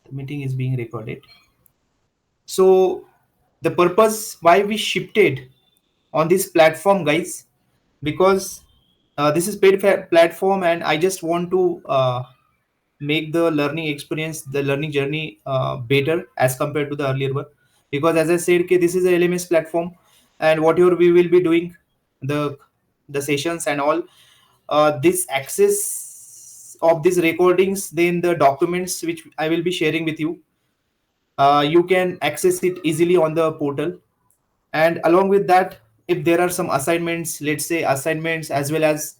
The meeting is being recorded. So the purpose why we shifted on this platform, guys, because this is paid platform, and I just want to make the learning experience, the learning journey better as compared to the earlier one. Because as I said, okay, this is a LMS platform, and whatever we will be doing, the the sessions and all, this access of these recordings, then the documents which I will be sharing with you, you can access it easily on the portal. And along with that, if there are some assignments, let's say assignments as well as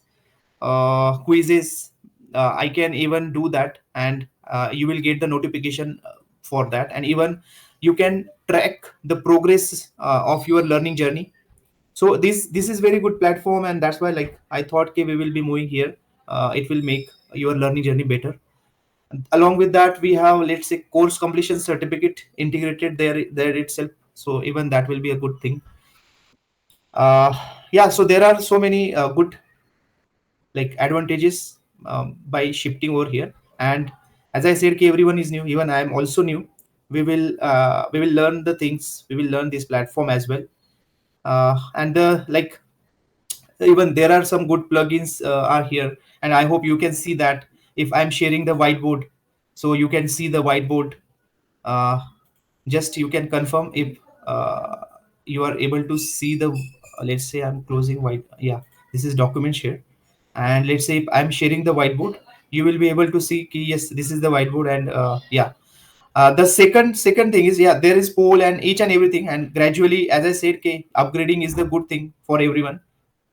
quizzes, I can even do that, and you will get the notification for that. And even you can track the progress of your learning journey. So this is very good platform, and that's why like I thought, okay, we will be moving here. It will make your learning journey better. Along with that, we have, let's say, course completion certificate integrated there itself, so even that will be a good thing. Yeah, so there are so many good like advantages by shifting over here. And as I said, okay, everyone is new, even I am also new. We will learn the things, we will learn this platform as well. And like even there are some good plugins are here, and I hope you can see that. If I'm sharing the whiteboard, so you can see the whiteboard. uh, just you can confirm if you are able to see the let's say I'm closing white, yeah, this is document share. And let's say if I'm sharing the whiteboard, you will be able to see ki, yes, this is the whiteboard. And yeah, the second thing is, yeah, there is poll and each and everything. And gradually, as I said, okay, upgrading is the good thing for everyone.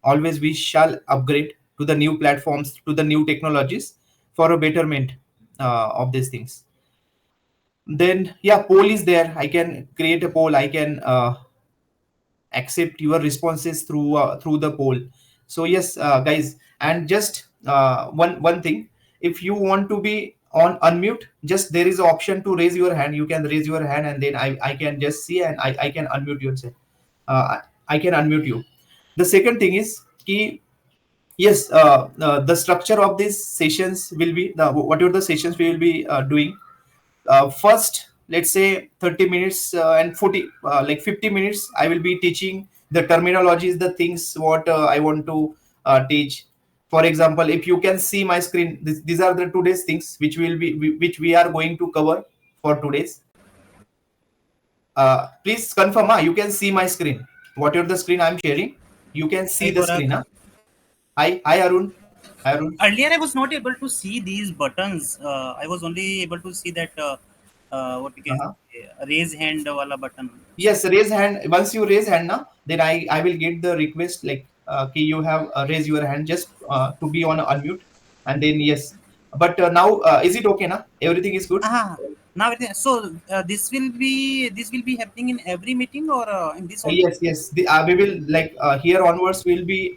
Always we shall upgrade to the new platforms, to the new technologies, for a betterment of these things. Then yeah, poll is there, I can create a poll, I can accept your responses through the poll. So yes, guys, and just one thing, if you want to be on unmute, just there is an option to raise your hand. You can raise your hand, and then I can just see, and I can unmute yourself. I can unmute you. The second thing is key. Yes, the structure of these sessions will be the whatever the sessions we will be doing. First, let's say 30 minutes and 40 like 50 minutes, I will be teaching the terminologies, the things what I want to teach. For example, if you can see my screen, these are the today's things which will be which we are going to cover for today's. Please confirm, you can see my screen, whatever the screen I'm sharing, you can see Hi the screen. Gorak. Hi Arun. Hi Arun. Earlier, I was not able to see these buttons. I was only able to see that what we can Uh-huh. say, raise hand wala button. Yes, raise hand. Once you raise hand now, then I will get the request like okay, you have raise your hand just to be on unmute, and then yes. But now is it okay now? Everything is good. Now so this will be happening in every meeting or in this only. Yes, yes. We will like here onwards we'll be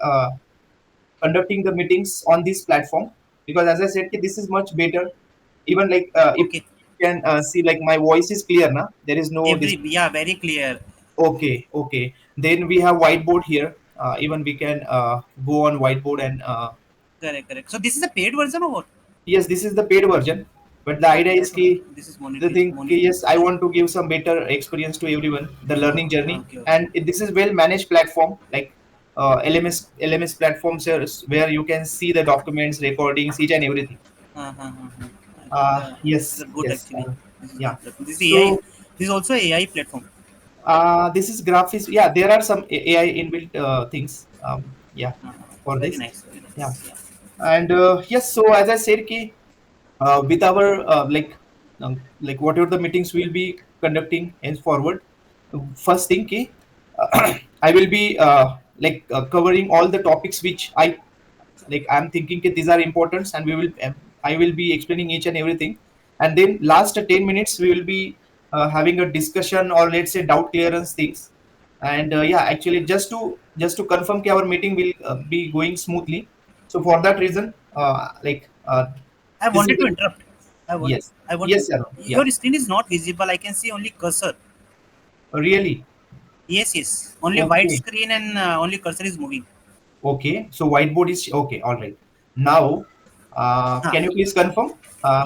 conducting the meetings on this platform, because as I said, ki this is much better. Even like if Okay, you can see like my voice is clear now. There is no this. every yeah, very clear. Okay, okay. Then we have whiteboard here. Even we can go on whiteboard and Correct, correct. So this is a paid version or what? yes, this is the paid version. But the idea Okay, is ki this is the thing ki yes, I monetization. want to give some better experience to everyone, the learning journey, Okay, okay. and this is well managed platform like LMS platforms where you can see the documents, recordings, each and everything. I think this is Yes, a good yes, actually. This is yeah. good platform. This is AI. So This is also AI platform. this is graphics. Yeah, there are some AI inbuilt things. Yeah, for Very this. nice, very Yeah, nice. Yeah. and yes. So as I said, ki with our like whatever the meetings we'll be conducting henceforward, first thing ki, I will be like covering all the topics which I'm thinking that these are important, and I will be explaining each and everything. And then last 10 minutes we will be having a discussion, or let's say doubt clearance things. And yeah, actually just to confirm that our meeting will be going smoothly. So for that reason, I this is wanted to the interrupt. I want. yes, I want. yes, sir, yeah, Your screen is not visible. I can see only cursor. really, Yes, yes. Only white okay, screen and only cursor is moving. okay. So whiteboard is okay, all right. Now, Ah, can you please confirm?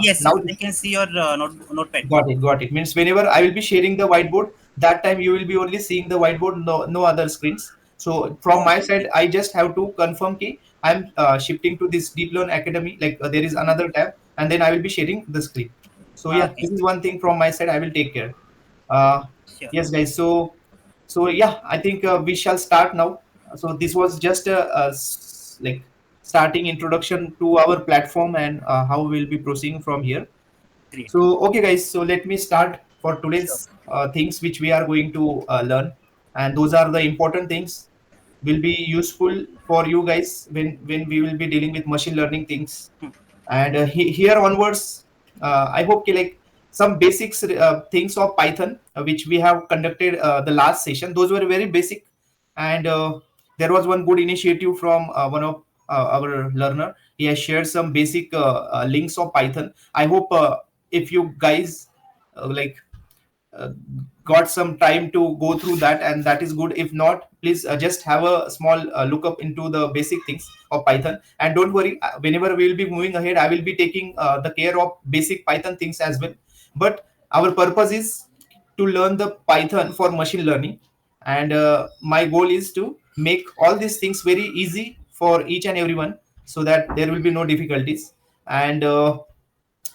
Yes, Now yes, I can see your notepad. got it, got it. Means whenever I will be sharing the whiteboard, that time you will be only seeing the whiteboard, no other screens. So from my side, I just have to confirm key I'm shifting to this Deep Learn Academy. Like there is another tab, and then I will be sharing the screen. So yeah, Okay, this is one thing from my side. I will take care. Uh, sure. yes, guys. So yeah, I think we shall start now. So this was just like starting introduction to our platform and how we'll be proceeding from here. Great. So, okay, guys, so let me start for Sure. today's things which we are going to learn. And those are the important things will be useful for you guys when we will be dealing with machine learning things. Hmm. And here onwards, I hope like some basics things of Python, which we have conducted the last session. Those were very basic. And there was one good initiative from one of our learner. He has shared some basic links of Python. I hope if you guys like uh, got some time to go through that, and that is good. If not, please just have a small look up into the basic things of Python. And don't worry, whenever we will be moving ahead, I will be taking the care of basic Python things as well. But our purpose is to learn the Python for machine learning, and my goal is to make all these things very easy for each and everyone, so that there will be no difficulties. And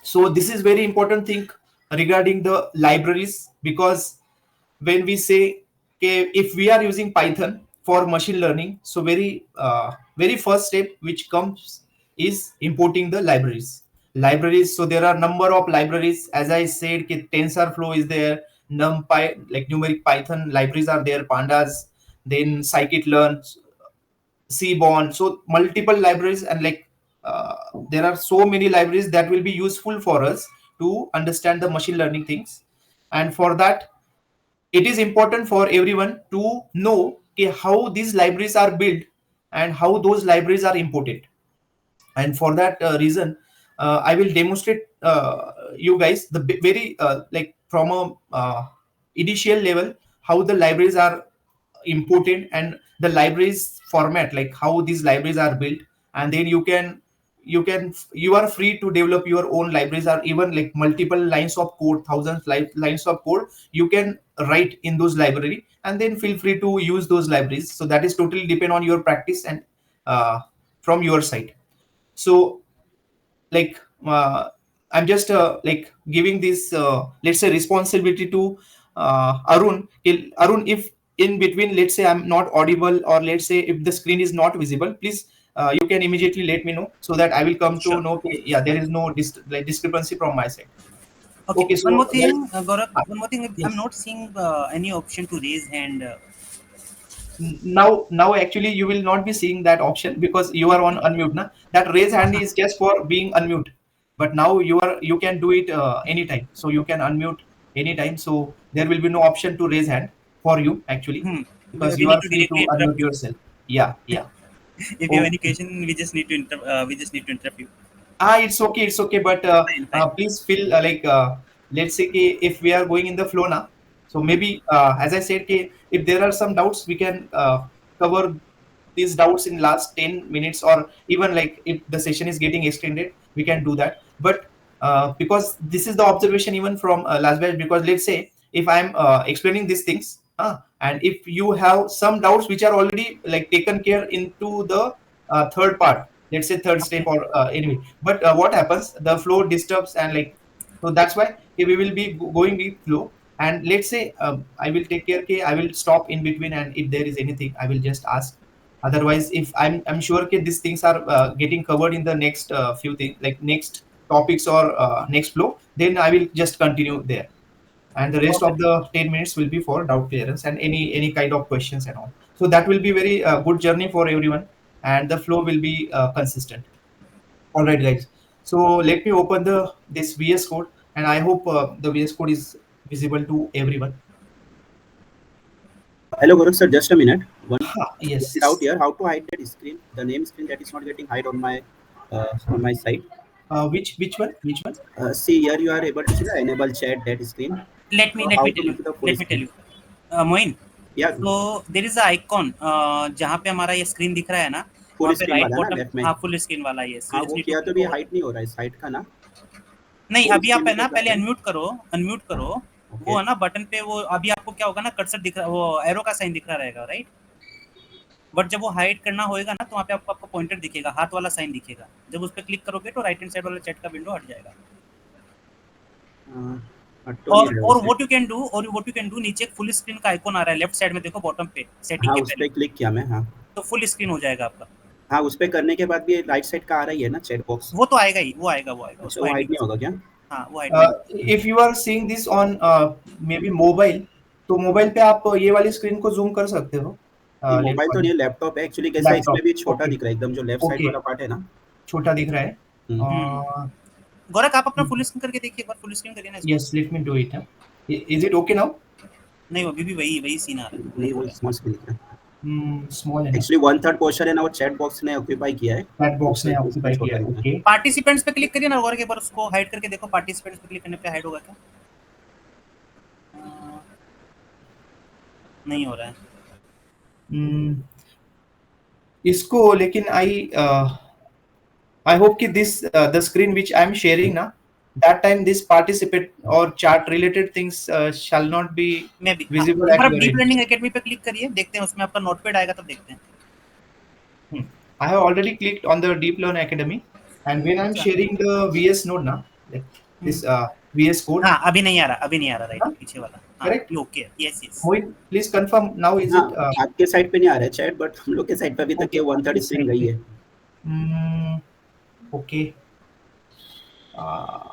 so this is very important thing regarding the libraries, because when we say, okay, if we are using Python for machine learning, so very first step which comes is importing the libraries. So there are number of libraries, as I said, okay, TensorFlow is there, NumPy, like numeric Python libraries are there, pandas, then scikit-learn, Seaborn. So multiple libraries, and like uh, there are so many libraries that will be useful for us to understand the machine learning things. And for that, it is important for everyone to know, okay, how these libraries are built and how those libraries are imported. And for that reason, I will demonstrate you guys the very like from a initial level, how the libraries are imported and the libraries format, like how these libraries are built. And then you are free to develop your own libraries, or even like multiple lines of code, thousands lines of code you can write in those library, and then feel free to use those libraries. So that is totally depend on your practice and from your side. So like I'm just like giving this let's say responsibility to Arun. Arun, if in between, let's say I'm not audible, or let's say if the screen is not visible, please you can immediately let me know, so that I will come to Sure. know, okay, yeah, there is no like discrepancy from my side. Okay. Okay, One so more thing, Gaurav. One more thing. I'm yes. not seeing any option to raise hand. Now actually you will not be seeing that option because you are on unmute now. That raise hand is just for being unmute, but now you can do it anytime, so you can unmute anytime. So there will be no option to raise hand for you actually, Hmm. because We you need are to free directly to unmute interrupt you. yourself. Yeah, yeah. If you have any Okay. question, we just need to we just need to interrupt you. It's okay, it's okay, but Fine, fine. please feel like let's say if we are going in the flow now, so maybe as I said, if there are some doubts, we can cover these doubts in last 10 minutes, or even like if the session is getting extended, we can do that. But because this is the observation even from last batch, because let's say if I'm explaining these things, and if you have some doubts which are already like taken care into the third part, let's say third step, Okay. or anyway, but what happens, the flow disturbs, and like, so that's why we will be going with flow. And let's say I will take care, I will stop in between, and if there is anything I will just ask. Otherwise, if I'm sure these things are getting covered in the next few things, like next topics, or next flow, then I will just continue there, and the rest of Perfect. the 10 minutes will be for doubt clearance and any kind of questions and all. So that will be very good journey for everyone, and the flow will be consistent. All right, guys, so let me open the this VS code, and I hope the VS code is visible to everyone. Hello, Gaurav sir. Just a minute. One doubt Yes. here. How to hide that screen? The name screen that is not getting hide on my side. Which one? See here, you are able to see the enable chat that screen. Let How me to tell you. make the full Let me tell screen? you. Moin. Yeah, तो there is icon जहाँ पे हमारा ये screen दिख रहा है ना, वहाँ full पे screen राइट वाला ना बॉटम, लेफ्ट में. हाँ फुल स्क्रीन वाला, यस, यू हाँ जस्ट वो नीड टू किया तो क्लिक भी ओवर. हाइड नहीं हो रहा है साइड का ना. नहीं, full अभी आप screen है पे ना पहले जाके अनम्यूट करो। ओके वो है ना बटन पे, वो अभी आपको क्या होगा ना, कर्सर दिख रहा, वो एरो का साइन दिख रहा रहेगा, राइट? बट जब वो हाइड करना होएगा ना, तो वहाँ पे आपको आपका पॉइंटर दिखेगा, हाथ वाला साइन दिखेगा। जब उस पर क्लिक करोगे तो राइट हैंड साइड वाला चैट का विंडो हट जाएगा। हट तो नहीं रहा है और वैसे। व्हाट यू कैन डू, नीचे एक फुल स्क्रीन का आइकॉन आ रहा है लेफ्ट साइड में, देखो बॉटम पे सेटिंग हाँ के उस पहले, पर क्लिक किया मैं, हाँ। तो फुल स्क्रीन हो जाएगा आपका। हाँ उस पर करने के बाद भी राइट साइड का आ रहा ही है ना चैट बॉक्स। वो तो आएगा ही, वो आएगा, अच्छा उसको वो हाइड नहीं हाइड कर नहीं होगा सकते। क्या? हाँ, वो हाइड नहीं। if you are seeing this on maybe mobile, तो मोबाइल पे आप ये वाली स्क्रीन को जूम कर सकते हो, नहीं लेफ्ट मोबाइल तो वाली। नहीं है, लैपटॉप है एक्चुअली। कैसा है, इसमें लैपटॉप, भी छोटा ओके दिख रहा है एकदम, जो लेफ्ट साइड ओके, वाला पार्ट है ना। छोटा दिख रहा है। हम्म। गोरख, आप अपना फुल स्क्रीन करके देखिए, एक बार फुल स्क्रीन करिए ना इसको। Yes, let me do it. Is it okay now? नहीं, अभी भी वही वही सीन आ रहा है, वही नहीं हो वो रहा है। स्मॉल स्क्रीन दिख रहा है। स्मॉल है ना? एक्चुअली वन थर्ड पोर्शन है ना, वो चैट बॉक्स ने ऑक्यूपाई किया है, चैट तो बॉक्स उसका ने स्क्रीन ऑक्यूपाई छोटा किया है, दिख रहा है। ओके। पार्टिसिपेंट्स पे क्लिक करिए ना गोरख, एक बार उसको हाइड करके देखो, पार्टिसिपेंट्स पे क्लिक करने पे हाइड होगा क्या? अ, नहीं हो रहा है। इसको लेकिन I hope कि this the screen which I am sharing ना, that time this participate or chart related things shall not be मैं भी, हाँ, visible एक at बार आप your deep end. Learning academy पे क्लिक करिए, देखते हैं उसमें आपका नोटपैड आएगा, तब देखते हैं। I have already clicked on the Deep Learn Academy, and when I'm अच्छा। sharing the VS node now, like hmm, this VS code, हाँ, अभी नहीं आ रहा, अभी नहीं आ रहा, राइट, huh? पीछे वाला, हाँ, Correct? ये ओके है, yes yes. Mohit, please confirm now. Is हाँ it आपके साइड पे नहीं आ रहा है चैट, बट हम लोग के साइड पे अभी तक ये okay? One third This screen side, गई है। okay. Uh,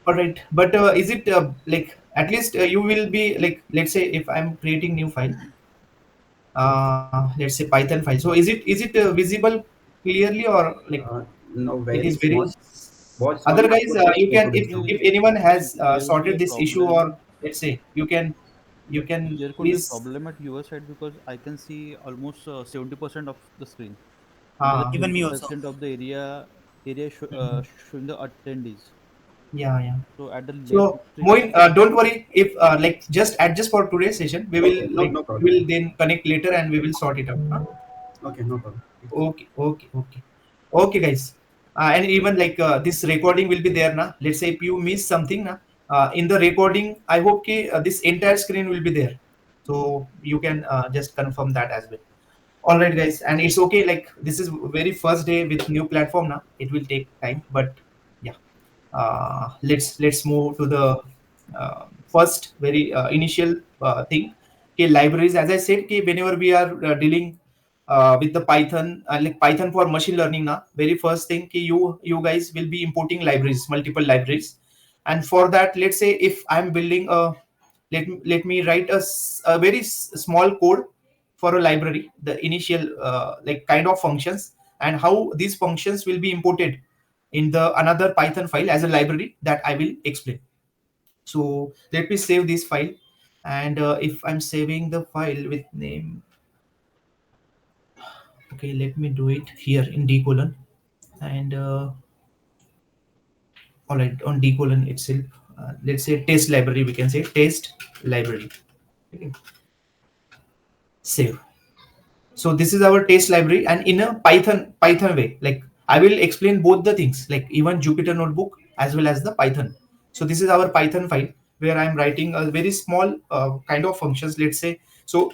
all right, but is it like at least you will be like, let's say if I'm creating new file, let's say Python file. So is it visible clearly, or like no it very is very? Small, बहुत small है, Otherwise, आपको text you photo can, दिख रहा if होगा। anyone has There would be sorted a this issue, problem. or let's say you can There could be a please. problem at your side because I can see almost 70% of the screen, and there Uh, are even me also. 30% of the area mhm. showing the attendees. Yeah, yeah. So at the left So extreme, Moin, don't worry if like just adjust for today's session. We will okay no like no we problem. will then connect later and we will sort it out. Huh? Okay no problem. Okay, okay, okay, okay, guys. And even like this recording will be there now. Let's say if you miss something now, in the recording, I hope this entire screen will be there, so you can just confirm that as well. All right, guys, and it's okay. Like this is very first day with new platform now. It will take time, but yeah. Let's move to the first very initial thing. Okay, libraries. As I said, okay, whenever we are dealing with the Python, like Python for machine learning, now very first thing, okay, you guys will be importing libraries, multiple libraries, and for that, let's say if I'm building a let me write a very small code for a library, the initial like kind of functions, and how these functions will be imported in the another Python file as a library that I will explain. So let me save this file, and if I'm saving the file with name, okay, let me do it here in D colon, and all right, on D colon itself, let's say test library, we can say test library. Okay. Save. So this is our test library, and in a Python way, like I will explain both the things, like even Jupyter notebook as well as the Python. So this is our Python file where I'm writing a very small kind of functions, let's say. So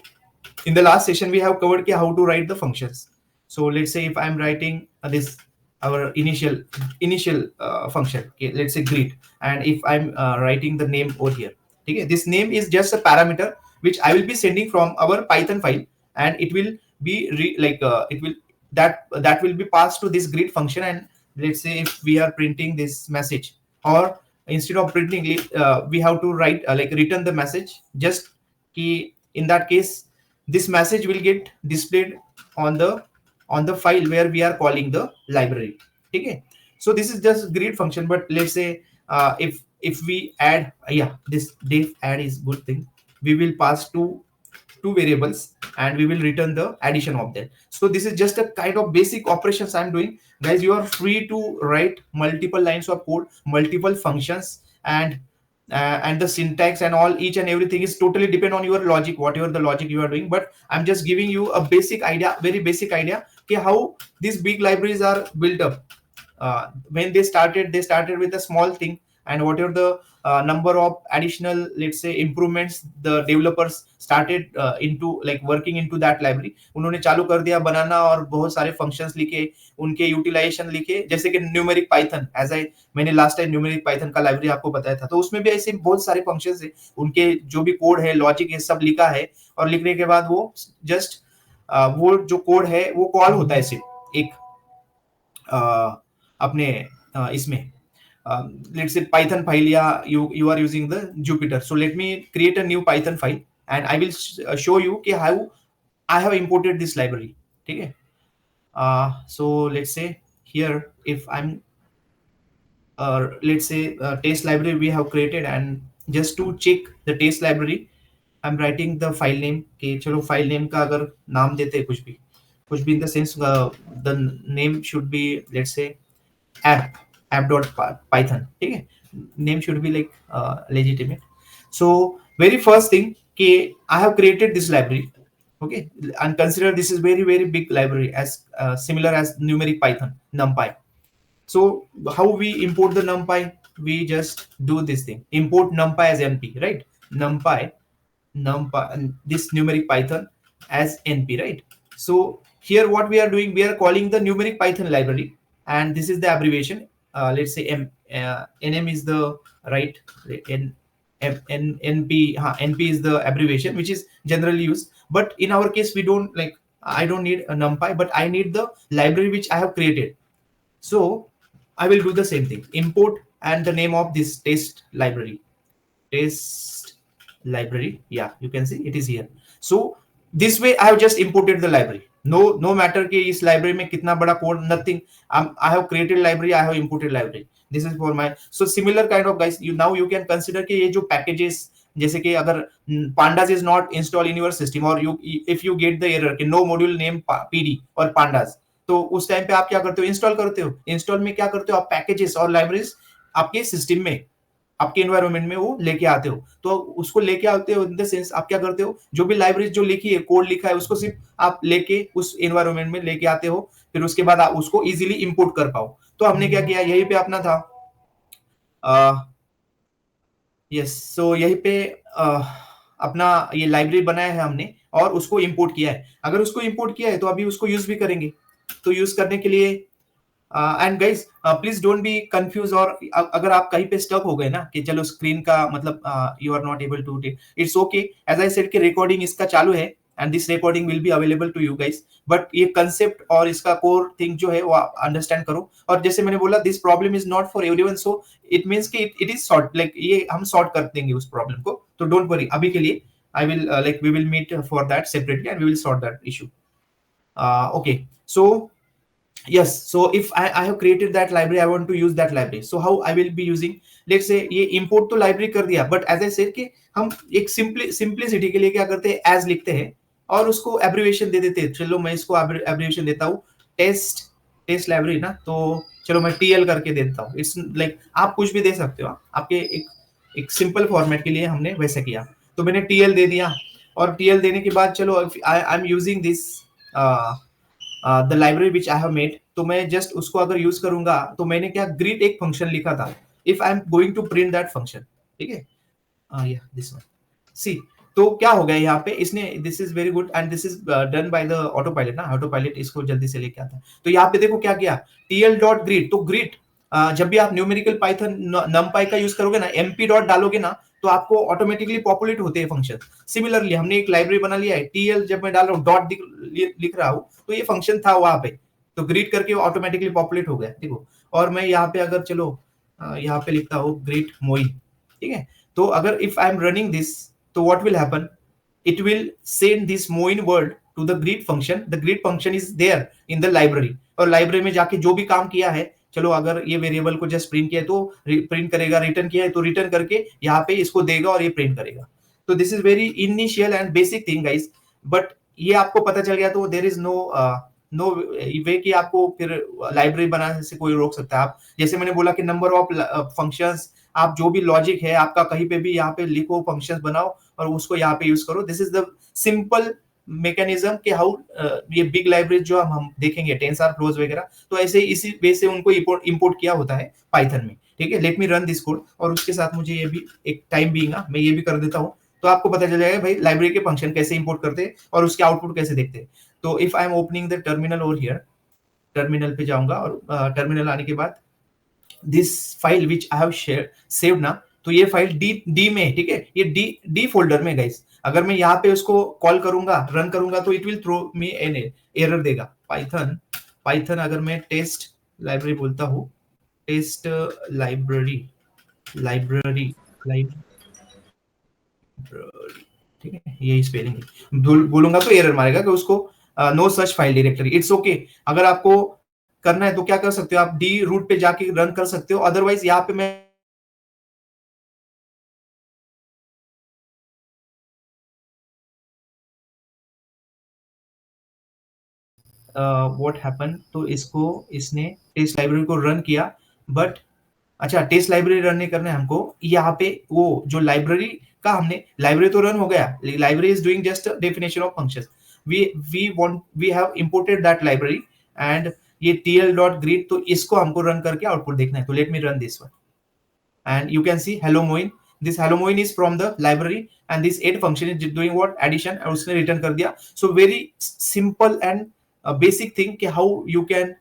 in the last session we have covered how to write the functions. So let's say if I'm writing this our initial function, okay, let's say greet, and if I'm writing the name over here, okay, this name is just a parameter which I will be sending from our Python file, and it will be it will that will be passed to this greet function. And let's say if we are printing this message, or instead of printing it, we have to write like return the message, just key in that case this message will get displayed on the file where we are calling the library. Okay, so this is just greet function, but let's say if we add this def add is good thing, we will pass two variables and we will return the addition of them. So this is just a kind of basic operations I'm doing. Guys, you are free to write multiple lines of code, multiple functions, and the syntax and all, each and everything is totally depend on your logic, whatever the logic you are doing. But I'm just giving you a basic idea, very basic idea, okay, how these big libraries are built up. When they started with a small thing, and what are the number of additional, let's say, improvements the developers started into like working into that library. उन्होंने चालू कर दिया बनाना और बहुत सारे functions लिखे, उनके utilisation लिखे, जैसे कि न्यूमेरिक पाइथन, एज आई मैंने लास्ट टाइम न्यूमेरिक पाइथन का लाइब्रेरी आपको बताया था, तो उसमें भी ऐसे बहुत सारे फंक्शंस है, उनके जो भी कोड है, लॉजिक है, सब लिखा है, और लिखने के बाद वो जस्ट वो जो कोड है वो कॉल होता है सिर्फ एक अपने इसमें let's say Python file, या you are using the Jupyter. So let me create a new Python file and I will show you कि how I have imported this library. ठीक है? So let's say here if I'm let's say test library we have created, and just to check the test library I'm writing the file name कि चलो file name का अगर नाम देते हैं कुछ भी in the sense the name should be, let's say, app.python. ठीक है, name should be like legitimate. So very first thing कि I have created this library, okay, and consider this is very very big library as similar as numeric Python, NumPy. So how we import the NumPy? We just do this thing, import NumPy as np, right? NumPy this numeric Python as np, right? So here what we are doing, we are calling the numeric Python library, and this is the abbreviation. Let's say nm is the right, np np is the abbreviation which is generally used, but in our case we don't like, I don't need a NumPy, but I need the library which I have created. So I will do the same thing, import and the name of this test library, yeah, you can see it is here. So this way I have just imported the library. No matter कि इस library में कितना बड़ा code, nothing. I have created library, I have imported library. This is for my, so similar kind of guys, now you can consider कि ये जो packages, जैसे कि अगर pandas is not installed in your system, or if you get the error कि no module name pd और pandas, तो उस टाइम पे आप क्या करते हो, इंस्टॉल करते हो। इंस्टॉल में क्या करते हो आप, पैकेजेस और लाइब्रेरीज आपके सिस्टम में, आपके एनवायरनमेंट में वो लेके आते हो। तो उसको लेके आते हो इन द सेंस आप क्या करते हो, जो भी लाइब्रेरी जो लिखी है, कोड लिखा है, उसको सिर्फ आप लेके उस एनवायरनमेंट में लेके आते हो, फिर उसके बाद आप उसको इजीली इंपोर्ट कर पाओ। तो हमने क्या किया, यहीं पे अपना था यस, सो यहीं पे अपना ये लाइब्रेरी बनाया है हमने और उसको इंपोर्ट किया है। अगर उसको इंपोर्ट किया है तो अभी उसको यूज भी करेंगे। तो यूज करने के लिए and guys please don't be confuse, और अगर आप कहीं पे स्टक हो गए ना कि चलो स्क्रीन का मतलब you are not able to, it's okay, as I said कि रिकॉर्डिंग इसका चालू है and this recording will be available to you guys, but ये कंसेप्ट और इसका कोर थिंग जो है वो अंडरस्टैंड करो। और जैसे मैंने बोला, this problem is not for everyone, so it means कि इट इज सॉर्ट, लाइक ये हम सॉर्ट कर देंगे उस प्रॉब्लम को, तो डोंट वरी। अभी के लिए I will like we will meet for that separately and we will sort that issue. Okay, so yes, so if I have created that library, I want to use that library, so how I will be using, let's say ये import तो library कर दिया, but as I said कि हम एक simplicity के लिए क्या करते हैं, as लिखते हैं और उसको abbreviation दे देते हैं। चलो मैं इसको abbreviation देता हूँ, टेस्ट लाइब्रेरी ना, तो चलो मैं TL करके देता हूँ। इट्स लाइक आप कुछ भी दे सकते हो, आपके एक सिंपल फॉर्मेट के लिए हमने वैसे किया। तो मैंने TL दे दिया, और TL देने के बाद चलो I am using this the library which I have made, तो मैं जस्ट उसको अगर यूज करूंगा, तो मैंने क्या ग्रीट एक फंक्शन लिखा था, if I am going to print that function, ठीक है, दिस वन सी। तो क्या हो गया यहाँ पे, इसने this is very good and this is done by the auto pilot ना, ऑटो पायलट इसको जल्दी से लेके आता है। तो यहाँ पे देखो क्या किया, TL.greet, तो ग्रीट जब भी आप न्यूमेरिकल पाइथन नमपाई का यूज करोगे ना, MP डॉट डालोगे ना, तो आपको ऑटोमेटिकली पॉपुलेट होते हैं फंक्शन। सिमिलरली हमने एक लाइब्रेरी बना लिया है, TL जब मैं डाल रहा हूँ डॉट लिख रहा हूँ, तो ये फंक्शन था वहां पे, तो ग्रीट करके ऑटोमेटिकली पॉपुलेट हो गया, देखो। और मैं यहाँ पे अगर चलो यहाँ पे लिखता हूँ ग्रीट मोइन, ठीक है, तो अगर if I am running this, तो what will happen, it will send this moin word to the greet function. The greet function is there in the library, और लाइब्रेरी में जाके जो भी काम किया है, चलो अगर ये वेरिएबल को जस्ट प्रिंट किया है तो प्रिंट करेगा, रिटर्न किया है तो रिटर्न करके यहाँ पे इसको देगा और ये प्रिंट करेगा। तो this is very initial and basic thing guys, but ये आपको पता चल गया तो देयर इज नो वे कि आपको फिर लाइब्रेरी बनाने से कोई रोक सकता है। आप जैसे मैंने बोला कि नंबर ऑफ फंक्शंस, आप जो भी लॉजिक है आपका कहीं पे भी यहाँ पे लिखो, फंक्शंस बनाओ और उसको यहाँ पे यूज करो। This is the simple mechanism कि हाउ ये बिग लाइब्रेरी जो हम देखेंगे टेंसर फ्लोज वगैरह, तो ऐसे इसी वे से उनको इंपोर्ट किया होता है पाइथन में। ठीक है, let me run this code, और उसके साथ मुझे ये भी एक टाइम बीइंग मैं ये भी कर देता हूँ, तो आपको पता चल जाएगा भाई लाइब्रेरी के फंक्शन कैसे इंपोर्ट करते हैं और उसके आउटपुट कैसे देखते हैं। तो if I am opening the terminal over here, terminal पे जाऊंगा और टर्मिनल आने के बाद this file which I have saved ना, तो ये फाइल डी में, ठीक है, ये डी फोल्डर में गाइस। अगर मैं यहाँ पे उसको कॉल करूंगा, रन करूंगा, तो it will throw me an error देगा। पाइथन अगर मैं टेस्ट लाइब्रेरी बोलता हूँ, टेस्ट लाइब्रेरी, ठीक है, यही स्पेलिंग बोलूंगा तो एरर मारेगा कि उसको no such file directory. It's okay, अगर आपको करना है तो क्या कर सकते हो, आप डी रूट पे जाके रन कर सकते हो, अदरवाइज यहाँ पे मैं व्हाट हैपन, तो इसने टेस्ट लाइब्रेरी को रन किया, बट अच्छा टेस्ट लाइब्रेरी रन नहीं करना है हमको, यहाँ पे वो जो लाइब्रेरी का हमने, लाइब्रेरी तो रन हो गया, library is doing just definition of functions, we have imported that library and ये tl.greet, तो इसको हमको रन करके आउटपुट देखना है। तो let me run this one and you can see hello moin, this hello moin is from the library and this add function is doing what, addition, और उसने return कर दिया। So very simple and basic thing कि how you can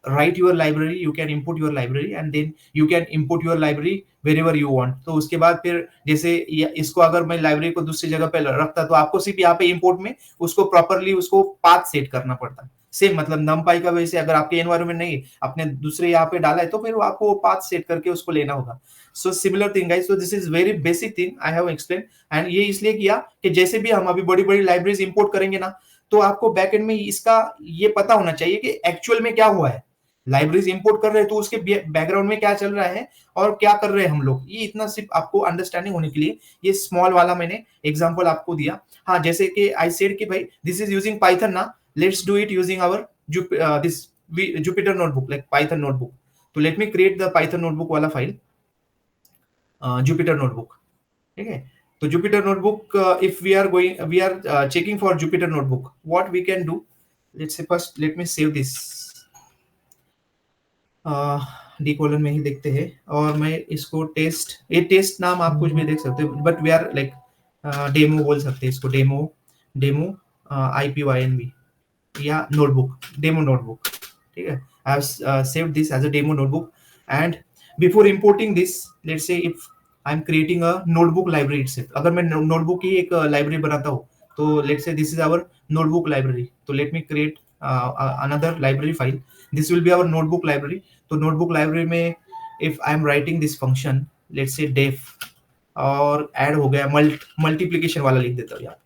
write your library, you can input your library and then you can import your library wherever you want। तो उसके बाद फिर जैसे इसको अगर मैं लाइब्रेरी को दूसरी जगह पे रखता तो आपको सिर्फ यहाँ पे इंपोर्ट में उसको प्रॉपरली उसको पाथ सेट करना पड़ता। सेम मतलब numpy का वैसे अगर आपके एनवायरनमेंट नहीं आपने दूसरे यहाँ पे डाला है तो फिर आपको पाथ सेट करके उसको लेना होगा। So similar thing guys, so this is very basic thing I have explain, and ये इसलिए किया कि जैसे भी हम अभी बड़ी बड़ी लाइब्रेरीज इंपोर्ट करेंगे ना, तो आपको बैकएंड में इसका ये पता होना चाहिए कि एक्चुअल में क्या हुआ है। लाइब्रेरीज इंपोर्ट कर रहे हैं तो उसके बैकग्राउंड में क्या चल रहा है और क्या कर रहे हैं हम लोग, ये इतना सिर्फ आपको अंडरस्टैंडिंग होने के लिए ये स्मॉल वाला मैंने एग्जांपल आपको दिया। हाँ, जैसे कि आई सेड कि भाई दिस इज यूजिंग पाइथन ना, let's do it using our this Jupyter notebook, like Python notebook. तो let me create the Python notebook वाला फाइल, जुपिटर नोटबुक, ठीक है। तो Jupyter notebook, if we are checking for Jupyter notebook, what we can do, let's say first let me save this, D colon में ही देखते हैं, और मैं इसको टेस्ट, ये टेस्ट नाम आप कुछ भी देख सकते हो, but we are like demo बोल सकते हैं इसको, डेमो IPYNB या नोटबुक, डेमो नोटबुक, ठीक है। I have saved this as a demo notebook, and before importing this, let's say if I am creating a notebook library itself, अगर मैं notebook की एक लाइब्रेरी बनाता हूँ, तो let's say this is our notebook library, तो let me create another library file, this will be our notebook library। तो notebook library में if I am writing this function, let's say def, और add हो गया multiplication वाला लिख देता हूँ यार,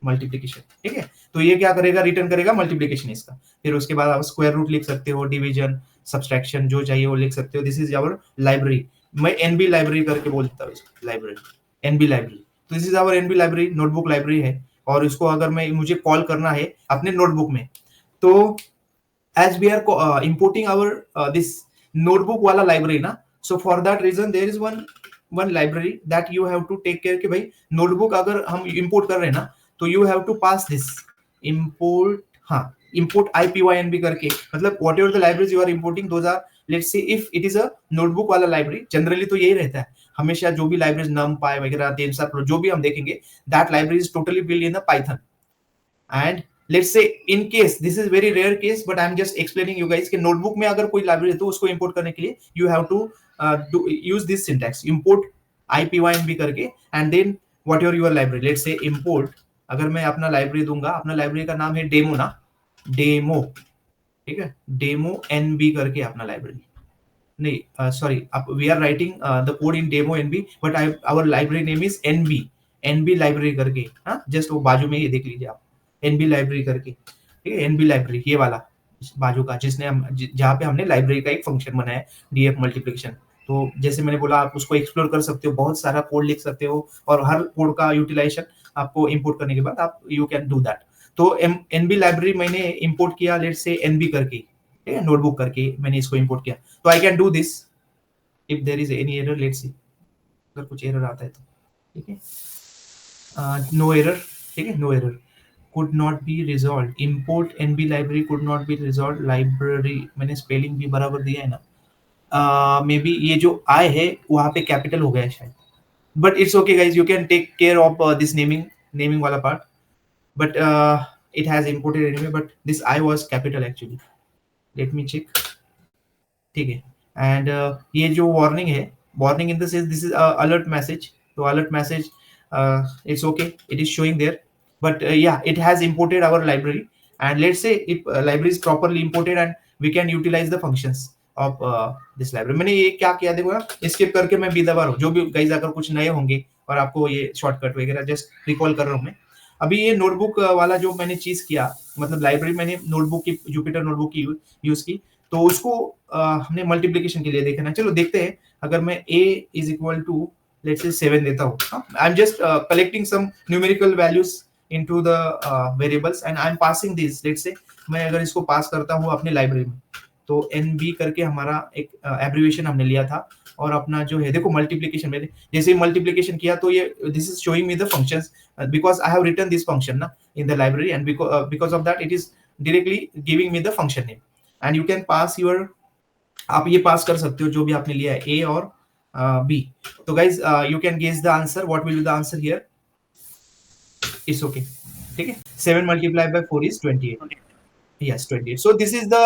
मल्टीप्लीकेशन, ठीक है। तो ये क्या करेगा, रिटर्न करेगा मल्टीप्लीकेशन इसका। फिर उसके बाद आप स्क्वायर रूट लिख सकते हो, डिवीजन, सब्सट्रैक्शन, जो चाहिए वो लिख सकते हो। दिस इज आवर लाइब्रेरी, मैं एनबी लाइब्रेरी करके बोलता हूँ इसको, लाइब्रेरी, एनबी लाइब्रेरी। तो this is our NB library, notebook library है, और इसको अगर मैं मुझे कॉल करना है अपने नोटबुक में, तो as we are importing our this notebook wala library na, so for that reason there is one library that you have to take care कि भाई notebook अगर हम import कर रहे हैं ना, तो you have to pass this import, हाँ, import IPYNB करके, मतलब whatever the libraries you are importing, those are, let's say if it is a notebook वाला library, generally तो यही रहता है हमेशा, जो भी libraries numpy वगैरह, TensorFlow जो भी हम देखेंगे, that library is totally built in the Python। and let's say in case, this is very rare case but I'm just explaining you guys कि notebook में अगर कोई library है तो उसको import करने के लिए you have to use this syntax, import IPYNB करके, and then whatever your library, let's say import, अगर मैं अपना library दूंगा, अपना library का नाम है डेमो ना, डेमो, ठीक है, डेमो NB करके अपना library, नहीं sorry, we are writing the code in demo NB but our library name is NB library करके, हाँ, just वो बाजू में ये देख लीजिए आप, NB लाइब्रेरी करके, ठीक है, NB लाइब्रेरी ये वाला बाजू का, जिसने हम जहाँ पे हमने लाइब्रेरी का एक फंक्शन बनाया है, DF मल्टीप्लिकेशन। तो जैसे मैंने बोला, आप उसको एक्सप्लोर कर सकते हो, बहुत सारा कोड लिख सकते हो, और हर कोड का यूटिलाइजेशन आपको इंपोर्ट करने के बाद आप यू कैन डू दैट। तो NB लाइब्रेरी मैंने इंपोर्ट किया, लेट्स से NB करके, ठीक है, नोटबुक करके मैंने इसको इंपोर्ट किया। तो I can do this if there is any error, let's see, अगर कुछ एरर आता है तो, ठीक है, नो एरर, ठीक है, no error, could not be resolved, import NB library could not be resolved, library, मैंने स्पेलिंग भी बराबर दिया है ना, मे बी ये जो आई है वहाँ पे कैपिटल हो गया है शायद, but it's okay guys, you can take care of this naming वाला part, but it has imported anyway, but this I was capital actually. Let me check. ठीक है. And ये जो warning है, warning in the sense this is alert message. So alert message, it's okay, it is showing there, but yeah, it has imported our library, and let's say if library is properly imported and we can utilize the functions of this library. मैंने ये क्या किया देखो ना, escape करके मैं बीदाबार हूँ. जो भी गाइज अगर कुछ नए होंगे और आपको ये शॉर्टकट वगैरह जस्ट रिकॉल कर रहा हूँ मैं. अभी ये नोटबुक वाला जो मैंने चीज किया, मतलब लाइब्रेरी मैंने नोटबुक की, जुपिटर नोटबुक की यूज की, तो उसको हमने मल्टीप्लिकेशन के लिए देखना. चलो देखते हैं. अगर मैं a is equal to let's say 7 देता हूँ, I am just collecting some numerical values into the variables and I am passing this. Let's say मैं अगर इसको पास करता हूँ अपने लाइब्रेरी में, तो NB करके हमारा एक एब्रिविएशन हमने लिया था, और अपना जो है देखो मल्टीप्लिकेशन में जैसे मल्टीप्लिकेशन किया तो ये this is showing me the functions because I have written this function ना in the library, and because of that it is directly giving me the function name. And you can pass your, आप ये पास कर सकते हो जो भी आपने लिया है A और B. तो guys you can guess the answer. What will be the answer here? It's okay. ठीक है. 7 multiplied by 4 is 28. Yes, 28. So this is the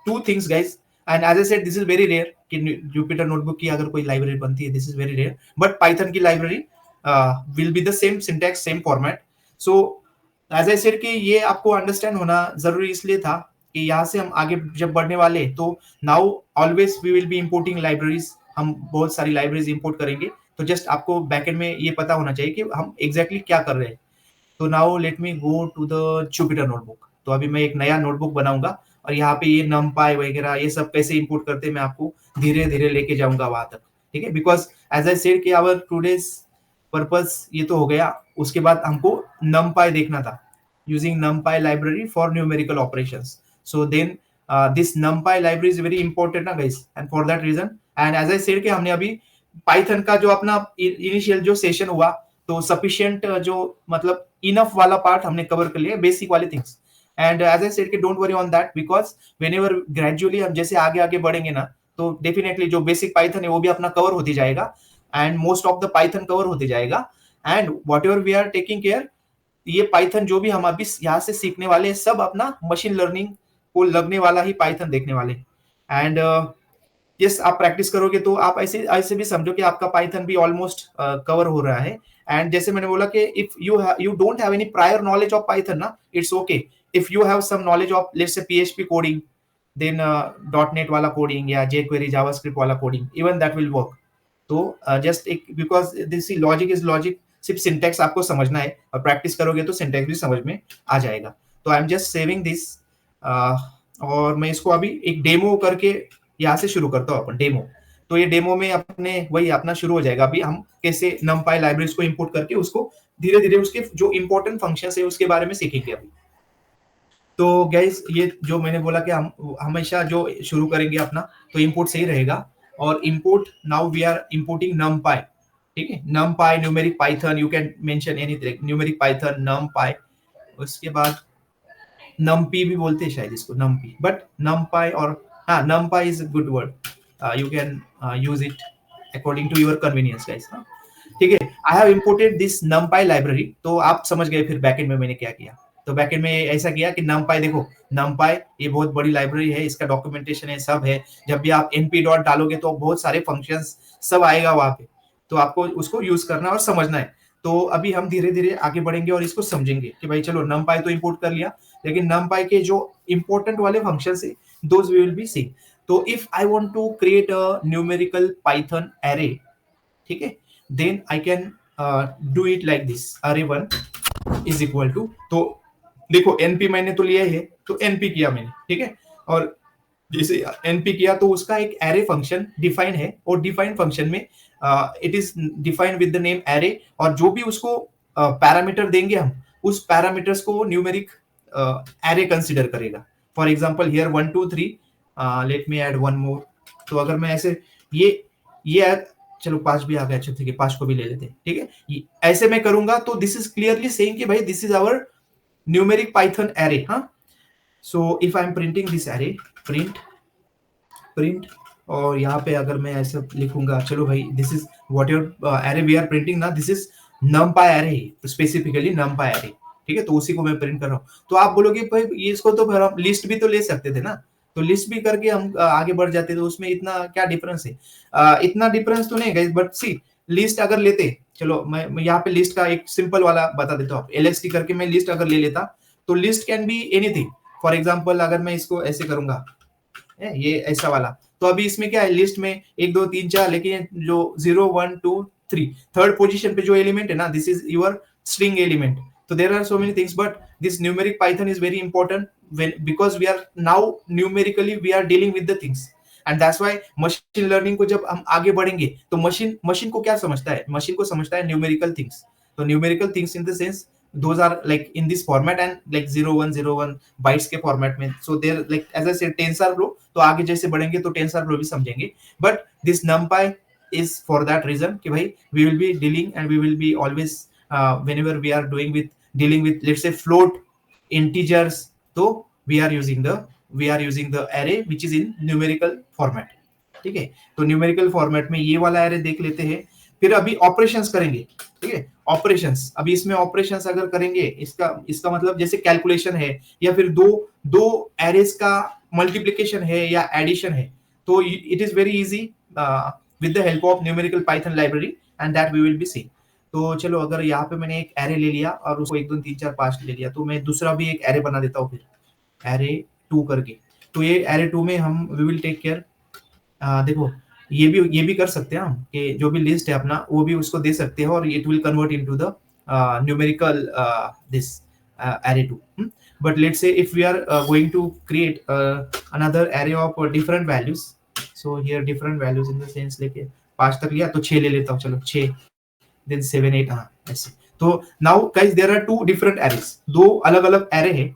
two things, guys. And as I said, this is very rare कि Jupyter Notebook की अगर कोई library बनती है, this is very rare. But Python की library will be the same syntax, same format. So as I said कि ये आपको understand होना जरूरी इसलिए था कि यहाँ से हम आगे जब बढ़ने वाले, तो now always we will be importing libraries. हम बहुत सारी libraries import करेंगे. तो just आपको backend में ये पता होना चाहिए कि हम exactly क्या कर रहे हैं. तो now let me go to the Jupyter notebook. तो अभी मैं एक नया नोटबुक बनाऊंगा, और यहाँ पे ये numpy वगैरह ये सब कैसे इंपोर्ट करते हैं मैं आपको धीरे धीरे लेके जाऊंगा वहां तक. ठीक है. बिकॉज एज आई सेड कि आवर टूडेज पर्पस ये तो हो गया. उसके बाद हमको numpy देखना था, using numpy library for numerical operations. So then this numpy library is very important ना guys, and for that reason, and as I said कि हमने अभी पाइथन का जो अपना इनिशियल जो सेशन हुआ, तो सफिशिएंट जो मतलब इनफ वाला पार्ट हमने कवर कर लिया, बेसिक वाले things. And as I said कि don't worry on that, because whenever gradually हम जैसे आगे आगे बढ़ेंगे ना, तो डेफिनेटली जो बेसिक पाइथन है वो भी अपना कवर होती जाएगा, and most of the Python cover होते जाएगा. And whatever we are taking care, ये पाइथन जो भी हम अभी यहाँ से सीखने वाले हैं, सब अपना मशीन लर्निंग को लगने वाला ही पाइथन देखने वाले. एंड यस, आप प्रैक्टिस करोगे तो आप ऐसे ऐसे भी समझो कि आपका पाइथन भी ऑलमोस्ट कवर हो रहा है. एंड जैसे मैंने बोला कि if you don't have any prior knowledge of Python ना, it's okay. If you have some knowledge of let's say PHP coding, then .NET वाला कोडिंग या jQuery जावास्क्रिप्ट वाला coding, even that will work. तो just एक, because this logic is logic, सिर्फ syntax आपको समझना है, और प्रैक्टिस करोगे तो सिंटैक्स भी समझ में आ जाएगा. तो I am just saving this, और मैं इसको अभी एक डेमो करके यहाँ से शुरू करता हूँ अपन डेमो. तो ये डेमो में अपने वही अपना शुरू हो जाएगा. अभी हम कैसे numpy लाइब्रेरीज को इंपोर्ट करके उसको धीरे धीरे उसके जो इंपॉर्टेंट फंक्शंस है उसके बारे में सीखेंगे अभी. तो गाइस, ये जो मैंने बोला कि हम हमेशा जो शुरू करेंगे अपना, तो इंपोर्ट सही रहेगा. और import, now we are importing numpy. ठीक है. numpy, numeric Python, you can mention anything, numeric Python, numpy. उसके बाद numpy भी बोलते हैं शायद इसको, numpy, बट numpy और numpy is a good word. You can use it according to your convenience, guys. ठीक है. I have imported this numpy library. तो आप समझ गए फिर बैकएंड में मैंने क्या किया. तो बैकएंड में ऐसा किया कि numpy, देखो numpy ये बहुत बड़ी लाइब्रेरी है, इसका डॉक्यूमेंटेशन है, सब है. जब भी आप np डॉट डालोगे तो बहुत सारे फंक्शंस सब आएगा वहां पे, तो आपको उसको यूज करना और समझना है. तो अभी हम धीरे धीरे आगे बढ़ेंगे और इसको समझेंगे कि भाई चलो numpy तो इंपोर्ट कर लिया, लेकिन numpy के जो इंपॉर्टेंट वाले फंक्शंस है, दोज वी विल बी सी. तो if I want to create a numerical Python array, ठीक है, then I can do it like this. array1 is equal to, तो देखो NP मैंने तो लिया है, तो NP किया मैंने. ठीक है. और जैसे NP किया तो उसका एक एरे फंक्शन डिफाइन है, और डिफाइन फंक्शन में it is defined with the name array, और जो भी उसको पैरामीटर देंगे हम, उस पैरामीटर्स को न्यूमेरिक एरे कंसीडर करेगा. For example here 1 2 3, let me add one more. तो अगर मैं ऐसे ये चलो 5 भी आ गया, अच्छा ठीक है, 5 को भी ले लेते हैं. ठीक है. ऐसे मैं करूंगा तो दिस इज क्लियरली सेइंग कि भाई this is our numeric Python array. हाँ. So if I am printing this array, print और यहाँ पे अगर मैं ऐसे लिखूंगा, चलो भाई this is what your array we are printing ना, this is numpy array, specifically numpy array, ठीक है, तो उसी को मैं प्रिंट कर रहा हूँ। तो आप बोलोगे भाई ये इसको तो फिर हम लिस्ट भी तो ले सकते थे ना, तो लिस्ट भी करके हम आगे बढ़ जाते, तो उसमें इतना क्या डिफरेंस है? इतना डिफरेंस तो नहीं गाइस, बट सी लिस्ट अगर लेते, चलो मैं यहाँ पे लिस्ट का एक सिंपल वाला बता देता हूँ, LST करके मैं लिस्ट अगर ले लेता, तो list can be anything. For example अगर मैं इसको ऐसे करूंगा, ये ऐसा वाला, तो अभी इसमें क्या है, लिस्ट में 1 2 3 4, लेकिन जो 0 1 2 3 थर्ड पोजीशन पे जो एलिमेंट है ना, this is your string element. तो there are so many things, but this numeric Python is very important because we are now numerically we are dealing with the things, and that's why machine learning को जब हम आगे बढ़ेंगे तो machine को क्या समझता है, मशीन को समझता है न्यूमेरिकल थिंग्स। तो numerical things in the sense those are like in this format and like 0101 bytes के फॉर्मेट में, so they're like as I said TensorFlow, तो आगे जैसे बढ़ेंगे तो TensorFlow भी समझेंगे, but this NumPy is for that reason कि भाई we will be dealing and we will be always whenever we are dealing with let's say float integers, तो we are using the array which is in numerical format, ठीक है। तो numerical format में ये वाला array देख लेते हैं, फिर अभी ऑपरेशंस करेंगे, ठीक है। ऑपरेशंस, अभी इसमें ऑपरेशंस अगर करेंगे, इसका मतलब जैसे कैलकुलेशन है, या फिर दो एरेज का मल्टीप्लिकेशन है या एडिशन है, तो it is very easy with the help of numerical Python library, and that we will be seeing. तो चलो अगर यहाँ पे मैंने एक एरे ले लिया और उसको 1 2 3 4 5 ले लिया, तो मैं दूसरा भी एक एरे बना देता हूँ, फिर एरे 2 करके। तो ये एरे 2 में हम वी विल टेक केयर, देखो ये भी कर सकते हैं हम कि जो भी लिस्ट है अपना वो भी उसको दे सकते हैं, और it will convert into the numerical this array 2, but let's say if we are going to create another array of different values, so here different values in the sense लेके 5 तक लिया, तो 6 ले लेता हूँ, चलो 6 then 7 8, हाँ ऐसे। तो now guys there are two different arrays, दो अलग अलग array है।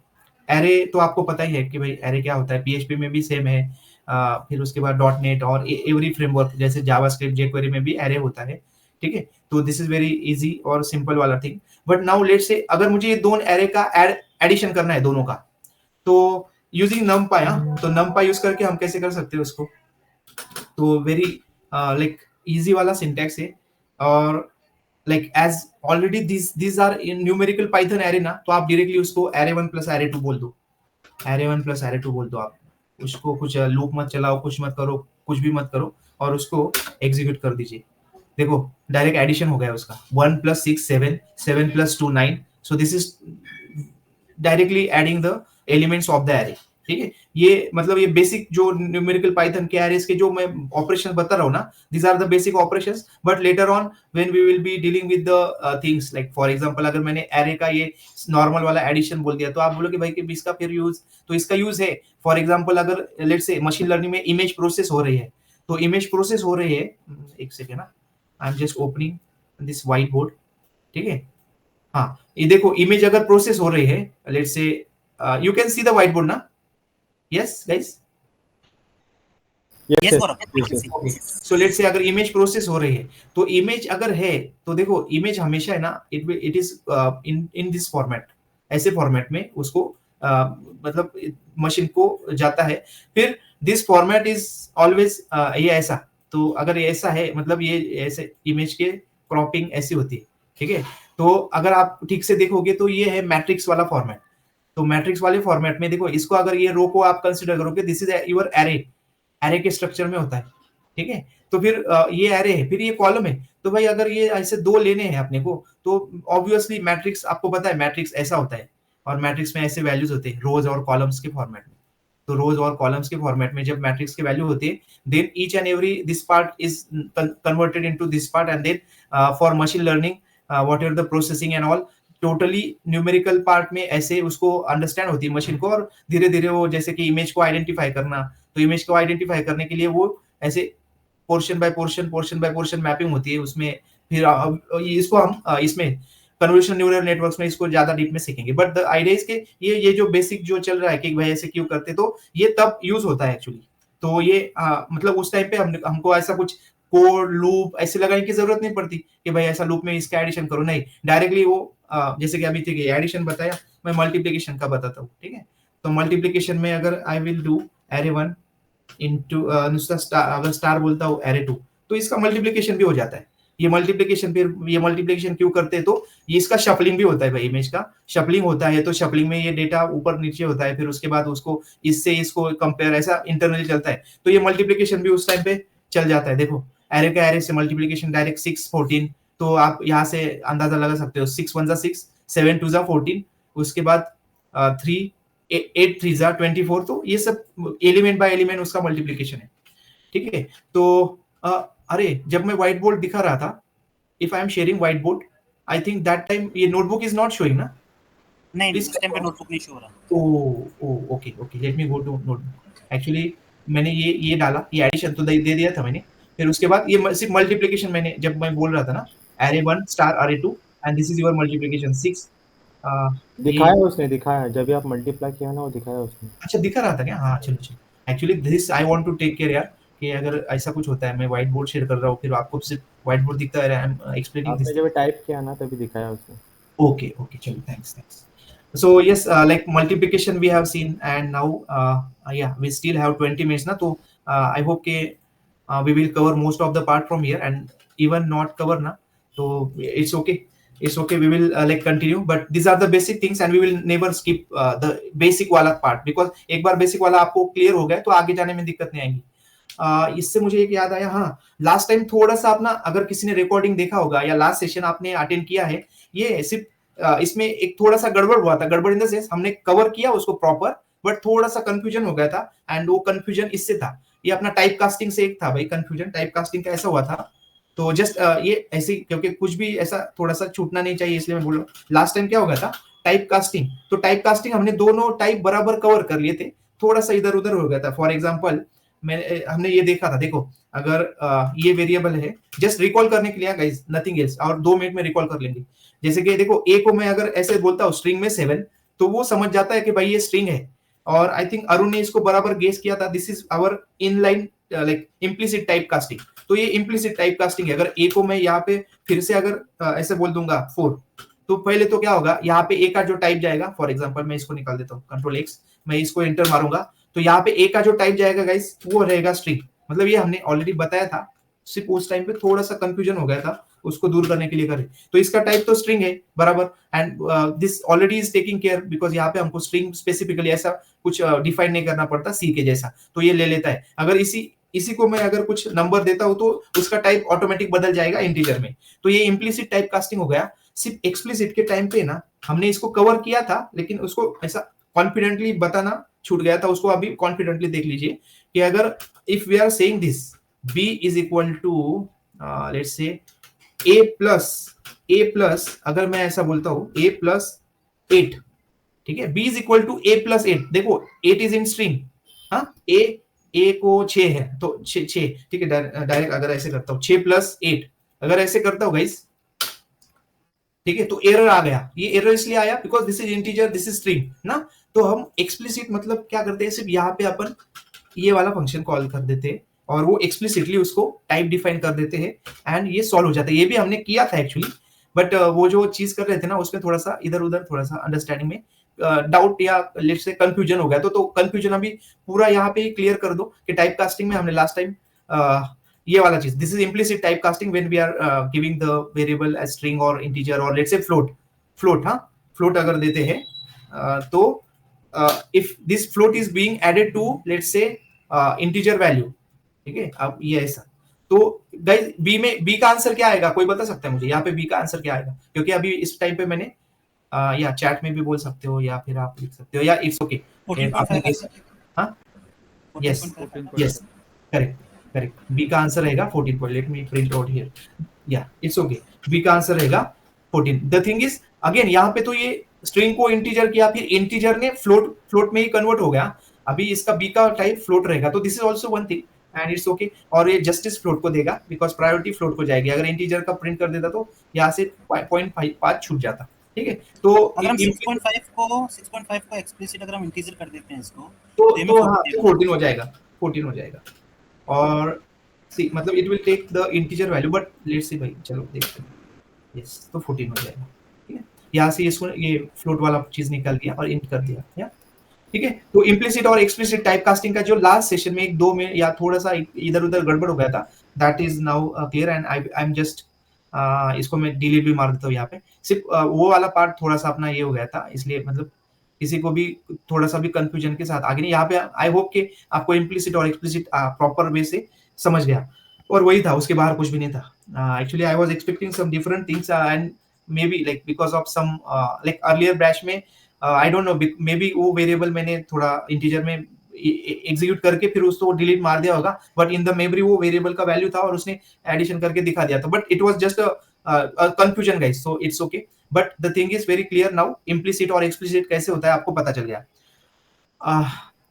array तो आपको पता ही है कि भाई array क्या होता है, PHP में भी सेम है, फिर उसके बाद .NET और एवरी फ्रेमवर्क जैसे जावास्क्रिप्ट jQuery में भी एरे होता है, ठीक है। तो दिस इज वेरी इजी और सिंपल वाला thing. But now let's say अगर मुझे ये दोनों एरे का एडिशन करना है दोनों का, तो यूजिंग numpy, तो numpy यूज करके हम कैसे कर सकते हैं उसको, तो वेरी लाइक इजी वाला सिंटैक्स है, और like as already this are in numerical Python array ना, तो आप डायरेक्टली उसको array 1 plus array 2 बोल दो, array 1 plus array 2 बोल दो। आप उसको कुछ लूप मत चलाओ, कुछ मत करो, कुछ भी मत करो, और उसको एग्जीक्यूट कर दीजिए। देखो डायरेक्ट एडिशन हो गया उसका, 1 plus 6 7, 7 plus 2 9, so this is directly adding the elements of the array, ठीक है। ये मतलब ये बेसिक जो न्यूमेरिकल पाइथन के एरेस के जो मैं ऑपरेशंस बता रहा हूँ ना, this are the basic operations, but later on when we will be dealing with the things, like for example अगर मैंने एरे का ये नॉर्मल वाला एडिशन बोल दिया, तो आप बोलोगे भाई कि इसका फिर यूज, तो इसका यूज है फॉर एग्जांपल अगर लेट्स से मशीन लर्निंग में इमेज प्रोसेस हो रही है, तो इमेज प्रोसेस हो रही है, एक सेकेंड ना, आई am just opening this white board, ठीक है। हाँ ये देखो इमेज अगर प्रोसेस हो रही है, let's say you can see the whiteboard ना, yes guys, yes Gaurav. So let's say अगर इमेज प्रोसेस हो रही है, तो इमेज अगर है, तो देखो इमेज हमेशा है ना, it is in this format, ऐसे फॉर्मेट में उसको मतलब मशीन को जाता है, फिर दिस फॉर्मेट इज ऑलवेज ये ऐसा, तो अगर ये ऐसा है मतलब ये ऐसे इमेज के क्रॉपिंग ऐसी होती है, ठीक है। तो अगर आप ठीक से देखोगे तो ये है मैट्रिक्स वाला फॉर्मेट, तो मैट्रिक्स वाले फॉर्मेट में देखो इसको अगर ये रो को आप कंसीडर करोगे, दिस इज योर एरे के स्ट्रक्चर में होता है, ठीक है। तो फिर ये एरे है, फिर ये कॉलम है, तो भाई अगर ये ऐसे दो लेने हैं अपने को, तो ऑब्वियसली मैट्रिक्स आपको पता है मैट्रिक्स ऐसा होता है, और मैट्रिक्स में ऐसे वैल्यूज होते हैं रोज और कॉलम्स के फॉर्मेट में। तो रोज और कॉलम्स के फॉर्मेट में जब मैट्रिक्स की वैल्यू होती है, then each and every this part is converted into this part, and then for machine learning what are the processing and all, totally numerical part में ऐसे उसको अंडरस्टैंड होती है मशीन को, और धीरे धीरे वो जैसे कि इमेज को आइडेंटिफाई करना, तो इमेज को आइडेंटिफाई करने के लिए वो ऐसे पोर्शन बाय पोर्शन मैपिंग होती है उसमें। फिर इसको हम इसमें कन्वोल्यूशन न्यूरल नेटवर्क्स में इसको ज्यादा डीप में सीखेंगे, बट द आइडिया इज के ये जो बेसिक जो चल रहा है कि भाई ऐसे क्यों करते, तो ये तब यूज होता है एक्चुअली। तो ये मतलब उस टाइम पे हमको ऐसा कुछ कोड लूप ऐसे लगाने की जरूरत नहीं पड़ती कि भाई ऐसा लूप में इसका एडिशन करो, नहीं, डायरेक्टली वो जैसे कि अभी ठीक है एडिशन बताया, मैं मल्टीप्लिकेशन का बताता हूँ, ठीक है। तो मल्टीप्लिकेशन में अगर I will do array 1 into नुसता स्टार, अगर स्टार बोलता हूँ एरे 2, तो इसका मल्टीप्लीकेशन भी हो जाता है। ये मल्टीप्लीकेशन क्यों करते हैं, तो ये इसका शफलिंग भी होता है भाई, इमेज का शफलिंग होता है, तो शफलिंग में ये डेटा ऊपर नीचे होता है, फिर उसके बाद उसको इससे इसको कंपेयर, ऐसा इंटरनली चलता है, तो ये मल्टीप्लीकेशन भी उस टाइम पे चल जाता है। देखो एरे का एरे से मल्टीप्लीकेशन डायरेक्ट 6 14, तो आप यहाँ से अंदाजा लगा सकते हो 6 1 6, 7 2 14, उसके बाद 3 8 3 24, तो ये सब एलिमेंट बाय एलिमेंट उसका मल्टीप्लीकेशन है, ठीक है। तो अरे जब मैं व्हाइट बोर्ड दिखा रहा था, if I am sharing white board, I think that time ये नोटबुक इज नॉट शोइंग ना? नहीं Please इस टाइम पे नोटबुक नहीं शो हो रहा। Okay okay, let me go to notebook. Actually मैंने ये डाला, ये एडिशन तो दे दिया था मैंने, फिर उसके बाद ये सिर्फ मल्टीप्लिकेशन मैंने, जब मैं बोल रहा था ना array 1 star array 2 and this is your multiplication 6। दिखाया उसने, दिखाया जब भी आप मल्टीप्लाई किया ना, वो दिखाया उसने। अच्छा दिखा रहा था क्या? हाँ चलो चलो। Actually this I want to take care यार, कि अगर ऐसा कुछ होता है, मैं व्हाइट बोर्ड शेयर कर रहा हूँ, फिर आपको सिर्फ व्हाइट बोर्ड दिखता है, आई एम एक्सप्लेनिंग दिस। आपने जब टाइप किया ना तभी दिखाया उसने। Okay, okay, chalo, thanks. So yes, like multiplication we have seen, and now yeah, we still have 20 minutes na, so I hope ke we will cover most of the part from here, and even not cover na, so it's okay, we will like continue, but these are the basic things and we will never skip the basic wala part, because एक बार basic वाला आपको clear हो गया तो आगे जाने में दिक्कत नहीं आएगी। इससे मुझे एक याद आया, हाँ लास्ट टाइम थोड़ा सा अपना, अगर किसी ने रिकॉर्डिंग देखा होगा या लास्ट सेशन आपने अटेंड किया है, ये सिर्फ इसमें एक थोड़ा सा गड़बड़ हुआ था, गड़बड़ इन द सेंस हमने कवर किया उसको प्रॉपर, बट थोड़ा सा कंफ्यूजन हो गया था, एंड वो कंफ्यूजन इससे था, ये अपना टाइप कास्टिंग से एक था भाई कंफ्यूजन, टाइप कास्टिंग का ऐसा हुआ था, तो जस्ट ये ऐसे, क्योंकि कुछ भी ऐसा थोड़ा सा छूटना नहीं चाहिए, इसलिए मैं बोल रहा हूँ। लास्ट टाइम क्या हो गया था, टाइप कास्टिंग, तो टाइप कास्टिंग हमने दोनों टाइप बराबर कवर कर लिए थे, थोड़ा सा इधर उधर हो गया था। फॉर एग्जाम्पल हमने ये देखा था, देखो अगर ये वेरिएबल है, जस्ट रिकॉल करने के लिए गाइस, नथिंग एल्स, और 2 मिनट में रिकॉल कर लेंगे। जैसे कि देखो ए को मैं अगर ऐसे बोलता हूँ स्ट्रिंग में 7, तो वो समझ जाता है कि भाई ये स्ट्रिंग है, और आई थिंक अरुण ने इसको बराबर गेस किया था, this is our inline like implicit type casting, तो ये इम्प्लिसिट टाइप कास्टिंग है। अगर ए को मैं यहाँ पे फिर से अगर ऐसे बोल दूंगा 4, तो पहले तो क्या होगा, यहाँ पे ए का जो टाइप जाएगा, फॉर एग्जाम्पल मैं इसको निकाल देता हूँ कंट्रोल एक्स, मैं इसको एंटर मारूंगा, तो यहाँ पे ए का जो टाइप जाएगा गाइस, वो रहेगा स्ट्रिंग, मतलब ये हमने ऑलरेडी बताया था, सिर्फ उस टाइम पे थोड़ा सा कंफ्यूजन हो गया था, उसको दूर करने के लिए करे, तो इसका टाइप तो स्ट्रिंग है बराबर, and this already is taking care, because यहाँ पे हमको स्ट्रिंग स्पेसिफिकली ऐसा कुछ डिफाइन नहीं करना पड़ता सी के जैसा, तो ये ले लेता है। अगर इसी को मैं अगर कुछ नंबर देता हूं, तो उसका टाइप ऑटोमेटिक बदल जाएगा इंटीजर में, तो ये इम्प्लिसिट टाइप कास्टिंग हो गया। सिर्फ एक्सप्लिसिट के टाइम पे ना हमने इसको कवर किया था, लेकिन उसको ऐसा कॉन्फिडेंटली बताना छूट गया था, उसको अभी कॉन्फिडेंटली देख लीजिए कि अगर if we are saying this b is equal to let's say a plus, अगर मैं ऐसा बोलता हूं a प्लस 8, ठीक है, b is equal to a plus 8, देखो 8 इज इन स्ट्रिंग, हाँ a को 6 है तो 6, ठीक है, डायरेक्ट अगर ऐसे करता हूं 6 प्लस 8, अगर ऐसे करता हूं गाइस, ठीक है, तो एरर आ गया। ये एरर इसलिए आया because this is integer, this is string ना, तो हम एक्सप्लिसिट मतलब क्या करते हैं, सिर्फ यहाँ पे अपन ये वाला फंक्शन कॉल कर देते हैं और वो एक्सप्लिसिटली उसको टाइप डिफाइन कर देते हैं, एंड ये सॉल्व हो जाता है। ये भी हमने किया था एक्चुअली, बट वो जो चीज कर रहे थे ना, उसमें थोड़ा सा इधर उधर, थोड़ा सा अंडरस्टैंडिंग में डाउट या लेट्स से कंफ्यूजन हो गया, तो कंफ्यूजन अभी पूरा यहाँ पे क्लियर कर दो कि टाइप कास्टिंग में हमने लास्ट टाइम ये वाला चीज, this is implicit type casting when we are giving the variable as string और इंटीजर और लेट्स से फ्लोट, हाँ फ्लोट अगर देते हैं तो if this float is being added to let's say integer value, ठीक है, अब ये ऐसा, तो गाइस बी का आंसर क्या आएगा, कोई बता सकता है मुझे यहाँ पे बी का आंसर क्या आएगा? क्योंकि अभी इस टाइम पे मैंने या चैट में भी बोल सकते हो या फिर आप लिख सकते हो, या इट्स ओके, हाँ यस यस करेक्ट, बी का आंसर रहेगा 14 let me print out here, या इट्स ओके, बी का आंसर रहेगा 14। द थिंग इज अगेन यहाँ पे तो ये स्ट्रिंग को इंटीजर किया, फिर इंटीजर ने फ्लोट में ही कन्वर्ट हो गया, अभी इसका बी का टाइप फ्लोट रहेगा, तो this is also one thing and it's okay, और ये जस्टिस फ्लोट को देगा बिकॉज प्रायोरिटी फ्लोट को जाएगी, अगर इंटीजर का प्रिंट कर देता तो यहाँ से 0.5 छूट जाता, ठीक है। तो अगर हम 6.5 को एक्सप्लिसिट अगर हम इंटीजर कर देते हैं इसको, तो 14 हो जाएगा, और सी मतलब it will take the integer value, but let's see भाई, चलो देखते हैं, यस तो 14 हो जाएगा, ठीक है। यहाँ से इसको ये फ्लोट वाला चीज निकाल दिया और इंट कर दिया, या ठीक है। तो इम्प्लिसिट और एक्सप्लिसिट टाइप कास्टिंग का जो लास्ट सेशन में एक दो में या थोड़ा सा इधर उधर गड़बड़ हो गया था, that is now clear and I am just इसको मैं डिलीट भी मार देता हूँ यहाँ पे। सिर्फ वो वाला पार्ट थोड़ा सा अपना ये हो गया था, इसलिए मतलब किसी को भी थोड़ा सा भी कंफ्यूजन के साथ आगे नहीं, यहाँ पे आई होप कि आपको इम्प्लिसिट और एक्सप्लिसिट प्रॉपर वे से समझ गया, और वही था, उसके बाहर कुछ भी नहीं था। Actually I was expecting some different things and maybe like because of some like earlier batch में I don't know, maybe वो वेरिएबल मैंने थोड़ा इंटीजर में एग्जीक्यूट करके फिर उसको डिलीट मार दिया होगा, बट इन द मेमोरी वो वेरिएबल का वैल्यू था और उसने एडिशन करके दिखा दिया था, but it was just a confusion guys, so it's okay. But the thing is very clear now, implicit और एक्सप्लिसिट कैसे होता है आपको पता चल गया।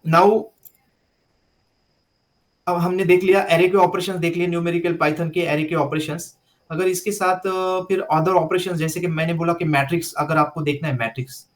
नाउ अब हमने देख लिया एरे के ऑपरेशंस, देख लिए न्यूमेरिकल पाइथन के एरे के ऑपरेशंस। अगर इसके साथ फिर अदर ऑपरेशंस, जैसे कि मैंने बोला कि मैट्रिक्स, अगर आपको देखना है मैट्रिक्स,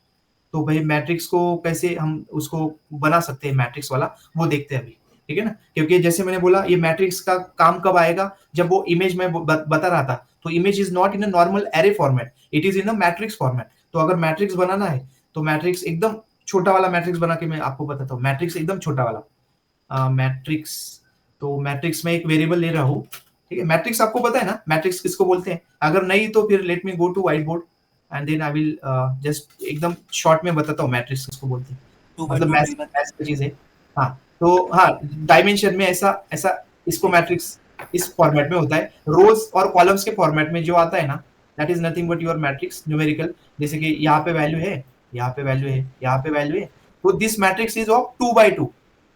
तो भाई मैट्रिक्स को कैसे हम उसको बना सकते हैं मैट्रिक्स वाला, वो देखते हैं अभी, ठीक है ना। क्योंकि जैसे मैंने बोला ये मैट्रिक्स का काम कब आएगा, जब वो इमेज में बता रहा था, तो image is not in a normal array format, it is in a matrix format. तो अगर मैट्रिक्स बनाना है तो मैट्रिक्स एकदम छोटा वाला मैट्रिक्स बना के मैं आपको बताता हूँ, मैट्रिक्स एकदम छोटा वाला मैट्रिक्स। तो मैट्रिक्स में एक वेरिएबल ले रहा हूँ, ठीक है। मैट्रिक्स आपको पता है ना मैट्रिक्स किसको बोलते हैं, अगर नहीं तो फिर let me go to white board and then I will just एकदम शॉर्ट में बताता हूँ मैट्रिक्स किसको बोलते हैं, मतलब मैथ्स की चीज है। हाँ, तो हाँ, डायमेंशन में ऐसा ऐसा इसको मैट्रिक्स इस फॉर्मेट में होता है, रोज और कॉलम्स के फॉर्मेट में जो आता है ना, that is nothing but your matrix numerical. जैसे कि यहाँ पे वैल्यू है, यहाँ पे वैल्यू है, यहाँ पे वैल्यू है, तो this matrix is of 2x2।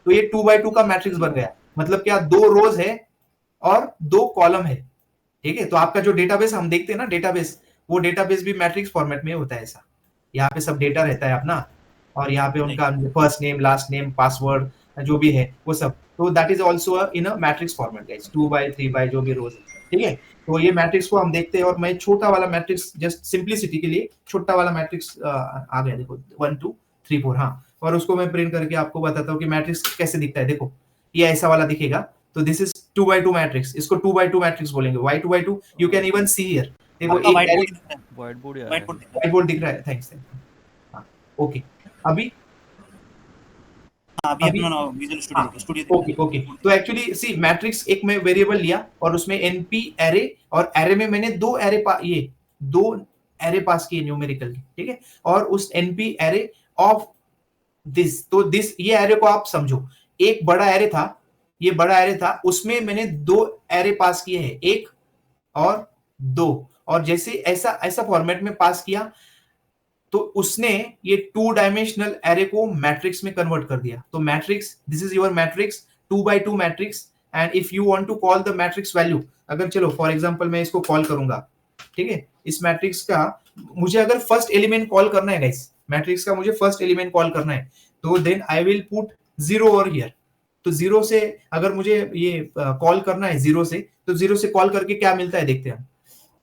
तो ये 2x2 का मैट्रिक्स बन गया, मतलब क्या, 2 रोज है और 2 कॉलम है, ठीक है। तो आपका जो डेटाबेस हम देखते हैं ना, डेटाबेस, वो डेटाबेस भी मैट्रिक्स फॉर्मेट में होता है ऐसा। यहाँ पे सब डेटा रहता है अपना, और यहाँ पे उनका first name, last name, password जो भी है वो सब, तो that is also in a matrix format guys, 2x3 जो भी रोज है, ठीक है। तो ये मैट्रिक्स को हम देखते हैं, और मैं छोटा वाला मैट्रिक्स जस्ट सिंप्लिसिटी के लिए छोटा वाला मैट्रिक्स आ गया, देखो 1 2 3 4, हाँ, और उसको मैं प्रिंट करके आपको बताता हूँ कि मैट्रिक्स कैसे दिखता है। देखो ये ऐसा वाला दिखेगा, तो दिस इज 2x2 मैट्रिक्स, इसको 2x2 मैट्रिक्स बोलेंगे, y2 you can even see here, देखो एक व्हाइट बोर्ड या व्हाइट बोर्ड दिख रहा है, थैंक्स। हाँ, ओके, अभी अभी अपना विजुअल स्टूडियो ओके ओके। तो एक्चुअली सी मैट्रिक्स एक मैं वेरिएबल लिया और उसमें np एरे, और एरे में मैंने दो एरे पास किए न्यूमेरिकल के, ठीक है। और उस np एरे ऑफ दिस, तो दिस ये एरे को आप समझो, एक बड़ा एरे था, ये बड़ा एरे था, उसमें मैंने 2 एरे पास किए हैं, 1 और 2, और जैसे ऐसा ऐसा फॉर्मेट में पास किया तो उसने ये 2 डायमेंशनल एरे को मैट्रिक्स में कन्वर्ट कर दिया। तो matrix, this is your matrix 2x2 matrix, and if you want to call the matrix value, अगर चलो फॉर एग्जांपल मैं इसको कॉल करूंगा, ठीक है, इस मैट्रिक्स का मुझे अगर फर्स्ट एलिमेंट कॉल करना है गाइस, मैट्रिक्स का मुझे फर्स्ट एलिमेंट कॉल करना है, तो then I will put 0 over here. तो 0 से अगर मुझे ये कॉल करना है 0 से, तो 0 से कॉल करके क्या मिलता है देखते हैं।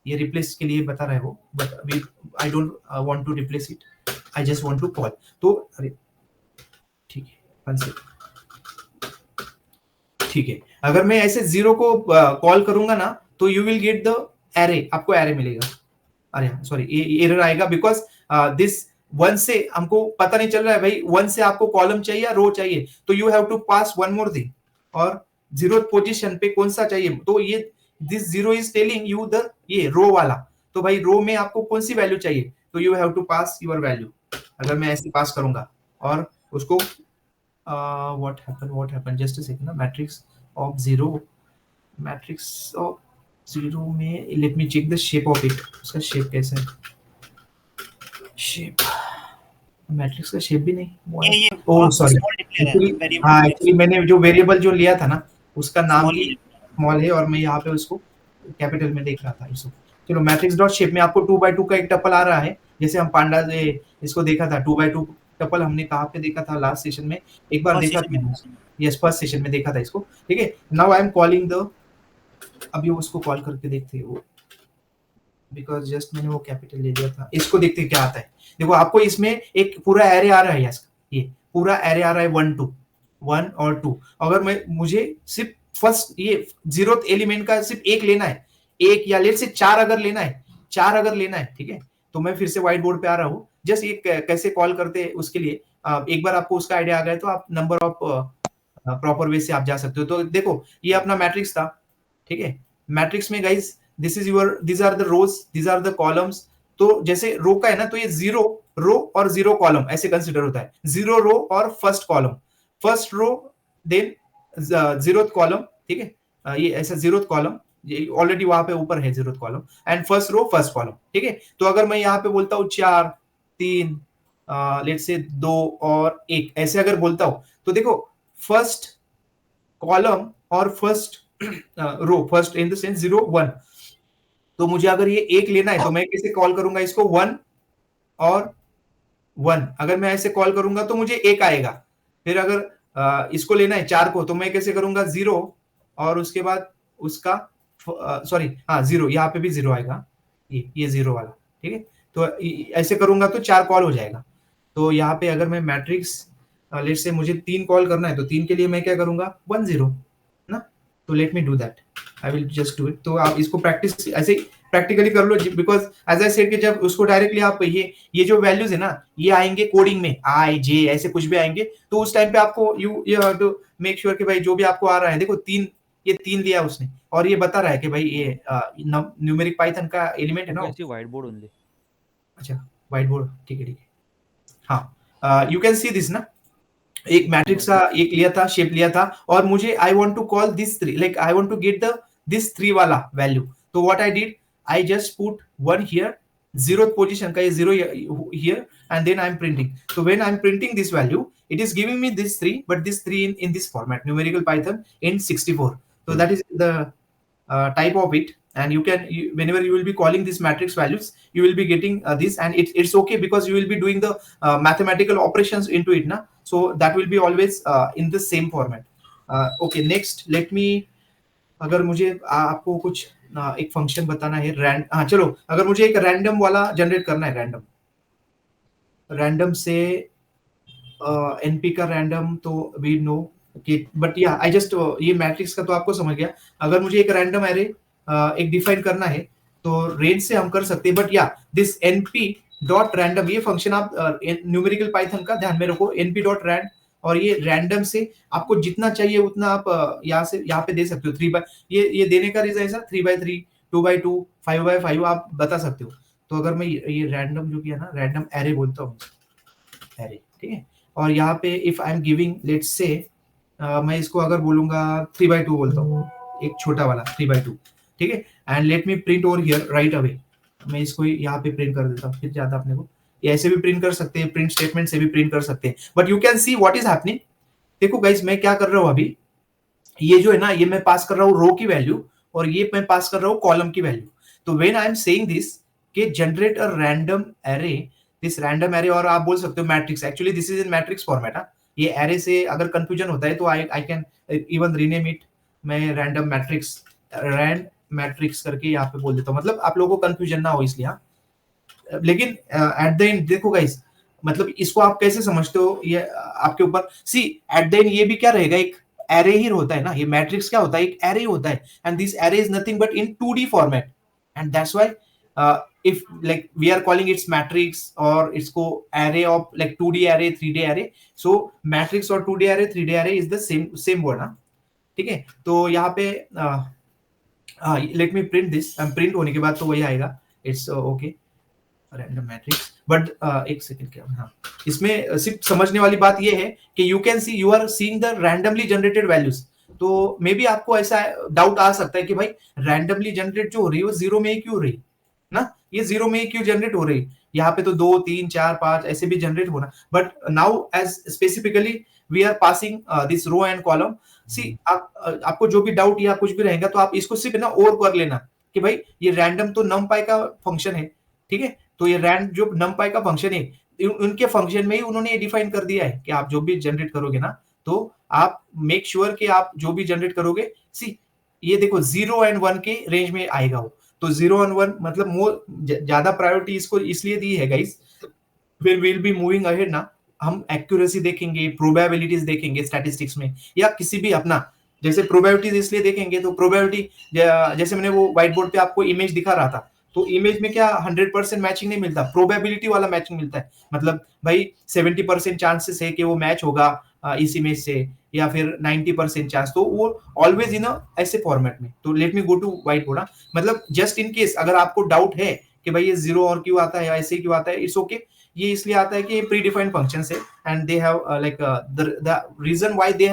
ये रिप्लेस के लिए बता रहा है वो, बट अभी I don't want to replace it, I just want to call. तो अरे ठीक है, 1 सेकंड, ठीक है, अगर मैं ऐसे 0 को कॉल करूंगा ना, तो you will get the array, आपको एरे मिलेगा। अरे सॉरी, एरर आएगा बिकॉज दिस 1 से हमको पता नहीं चल रहा है भाई, 1 से आपको कॉलम चाहिए या रो चाहिए, तो you have to pass one more thing, और 0th पोजीशन पे कौन सा चाहिए, तो ये this 0 is telling you the ये रो वाला, तो भाई रो में आपको कौन सी वैल्यू चाहिए, तो you have to pass your value. अगर मैं ऐसे पास करूंगा और उसको what happen just a second, matrix of 0, matrix of 0 में let me check the shape of it, उसका शेप कैसा है, शेप, मैट्रिक्स का शेप भी नहीं, ओह सॉरी, हाँ एक्चुअली मैंने जो वेरिएबल जो लिया था ना, उसका नाम ही स्मॉल है, और मैं यहाँ पे उसको कैपिटल में देख रहा था इसको। चलो मैट्रिक्स डॉट शेप में आपको 2x2 का एक टपल आ रहा है, जैसे हम पांडा से इसको देखा था, 2x2 टपल हमने कहाँ पे देखा था, लास्ट सेशन में एक बार देखा था, यस फर्स्ट सेशन में देखा था इसको, ठीक है। Now I am calling the, अभी उसको कॉल करके देखते हैं वो, बिकॉज जस्ट मैंने वो कैपिटल ले लिया था, इसको देखते क्या आता है। देखो आपको इसमें एक पूरा एरे आ रहा है, ये पूरा एरे आ रहा है 1 2 1 और 2, अगर मैं मुझे सिर्फ फर्स्ट ये 0th एलिमेंट का सिर्फ एक लेना है, एक या लेट से 4 अगर लेना है, ठीक है, तो मैं फिर से व्हाइट बोर्ड पे आ रहा हूँ, जस्ट ये कैसे कॉल करते हैं उसके लिए एक बार आपको उसका आइडिया आ गया तो आप नंबर ऑफ प्रॉपर वे से आप जा सकते हो। तो देखो ये अपना मैट्रिक्स था, ठीक है। मैट्रिक्स में guys this is your, this are the rows, this are the columns. तो जैसे रो का है ना, तो ये 0 रो और 0 कॉलम ऐसे कंसिडर होता है। 0 रो और first column, first row then 0th column, ठीक है। ये ऐसा 0th कॉलम, ये ऑलरेडी वहां पे ऊपर है 0th column, and first row first column, ठीक है। तो अगर मैं यहाँ पे बोलता हूँ 4 3 लेट्स से 2 और 1 ऐसे अगर बोलता हूँ, तो देखो फर्स्ट कॉलम और first row, first in the sense 0 1, तो मुझे अगर ये 1 लेना है तो मैं कैसे कॉल करूंगा इसको, 1 और 1 अगर मैं ऐसे कॉल करूंगा तो मुझे 1 आएगा। फिर अगर इसको लेना है 4 को, तो मैं कैसे करूंगा, 0 और उसके बाद उसका सॉरी हाँ 0, यहाँ पे भी 0 आएगा, ये 0 वाला, ठीक है। तो ऐसे करूंगा तो 4 कॉल हो जाएगा। तो यहाँ पे अगर मैं मैट्रिक्स लेट्स से मुझे 3 कॉल करना है, तो 3 के लिए मैं क्या करूंगा, 1 0 ना। तो let me do that, I will just do it. तो आप इसको प्रैक्टिस ऐसे प्रैक्टिकली कर लो, बिकॉज एज आई सेड कि जब उसको डायरेक्टली आप ये जो वैल्यूज है ना, ये आएंगे कोडिंग में, आई जे ऐसे कुछ भी आएंगे, तो उस टाइम पे आपको you have to make sure कि भाई जो भी आपको आ रहा है, देखो 3, ये 3 लिया उसने और ये बता रहा है कि भाई ये न्यूमेरिक पाइथन का एलिमेंट है ना। White board only. अच्छा व्हाइट बोर्ड, ठीक है ठीक है। हाँ यू कैन सी दिस ना, एक मैट्रिक्स का एक लिया था, शेप लिया था, और मुझे I want to call this 3, like I want to get the this 3 वाला वैल्यू। तो what I did, I just put 1 here, 0th position का ये 0 here, and then I am printing. तो when I am printing this value, it is giving me this 3, but this 3 in this format, numerical Python in 64. So that is the type of it, and you can whenever you will be calling this matrix values, you will be getting this, and it's okay because you will be doing the mathematical operations into it na, so that will be always in the same format. Okay, next let me, अगर मुझे आपको कुछ एक function बताना है हाँ चलो, अगर मुझे एक रैंडम वाला जनरेट करना है, रैंडम से एनपी का रैंडम, तो वी नो कि, बट या आई जस्ट, ये मैट्रिक्स का तो आपको समझ गया। अगर मुझे एक रैंडम एरे एक डिफाइन करना है तो रेंज से हम कर सकते हैं, बट या दिस np डॉट रैंडम, ये फंक्शन आप न्यूमेरिकल पाइथन का ध्यान में रखो, np डॉट रैंड, और ये रैंडम से आपको जितना चाहिए उतना आप यहाँ पे दे सकते हो। 3 बाय, ये देने का रीजन ऐसा 3x3, 2x2, 5x5 आप बता सकते हो। तो अगर मैं ये रैंडम जो किया ना, रैंडम एरे बोलता हूँ, एरे, ठीक है। और यहाँ पे if I am giving let's say मैं इसको अगर बोलूंगा 3x2 बोलता हूँ, एक छोटा वाला 3x2, ठीक है। And let me print over here right away, मैं इसको यहाँ पे प्रिंट कर देता हूँ, फिर ज्यादा अपने को, ये ऐसे भी प्रिंट कर सकते हैं, प्रिंट स्टेटमेंट से भी प्रिंट कर सकते हैं, but you can see what is happening. देखो गाइस मैं क्या कर रहा हूँ अभी, ये जो है ना, ये मैं पास कर रहा हूँ रो की वैल्यू, और ये मैं पास कर रहा हूँ कॉलम की वैल्यू। तो when I am saying this कि generate a random array, this random array, और आप बोल सकते हो matrix, actually this is in matrix format. ये एरे से अगर कंफ्यूजन होता है तो I can even rename it, मैं रैंडम मैट्रिक्स, रैंड मैट्रिक्स करके यहाँ पे बोल देता हूँ, मतलब आप लोगों को कंफ्यूजन ना हो इसलिए। लेकिन एट द एंड देखो गाइस, मतलब इसको आप कैसे समझते हो ये आपके ऊपर। सी एट द एंड ये भी क्या रहेगा, एक एरे ही होता है ना, ये मैट्रिक्स क्या होता है, एक एरे होता है, and this array is nothing but in 2D format, and that's why if like we are calling its matrix or इसको array of like 2D array 3D array, so matrix और 2D array 3D array is the same word ना, ठीक है। तो यहाँ पे let me print this, print होने के बाद तो वही आएगा, it's okay random matrix, but एक सेकंड क्या, हाँ इसमें सिर्फ समझने वाली बात ये है कि you can see, you are seeing the randomly generated values। तो मे बी आपको ऐसा डाउट आ सकता है कि भाई रैंडमली जनरेट जो हो रही है वो 0 में ही क्यों हो रही ना, ये 0 में ही क्यों जनरेट हो रही, यहाँ पे तो 2 3 4 5 ऐसे भी जनरेट होना, but now as specifically we are passing this row and column. See आपको जो भी डाउट या कुछ भी रहेगा तो आप इसको सिर्फ ना और कर लेना कि भाई ये रैंडम तो numpy का फंक्शन है, ठीक है। तो ये रैंड जो numpy का फंक्शन है, उनके फंक्शन में ही उन्होंने ये डिफाइन कर दिया है कि आप जो भी जनरेट करोगे ना, तो आप मेक श्योर कि आप जो भी जनरेट करोगे, सी ये देखो 0 एंड 1 के रेंज में आएगा वो, तो 0 एंड 1 मतलब मोर ज्यादा प्रायोरिटी इसको इसलिए दी है गाइस, फिर विल बी मूविंग अहेड ना, हम एक्यूरेसी देखेंगे, प्रोबेबिलिटीज देखेंगे स्टैटिस्टिक्स में, या किसी भी अपना जैसे प्रोबेबिलिटीज इसलिए देखेंगे, तो प्रोबेबिलिटी जैसे मैंने वो व्हाइट बोर्ड पे आपको इमेज दिखा रहा था, तो इमेज में क्या 100% मैचिंग नहीं मिलता, प्रोबेबिलिटी वाला मैचिंग मिलता है। मतलब भाई 70% चांसेस है कि वो मैच होगा इस इमेज से, या फिर 90% चांस, तो वो ऑलवेज इन ऐसे फॉर्मेट में। तो let me go to white board. मतलब जस्ट इन केस अगर आपको डाउट है कि भाई ये 0 और क्यों आता है या ऐसे क्यों आता है, इट्स ओके। ये इसलिए आता है कि ये प्री डिफाइंड फंक्शंस है, and they have like the reason why they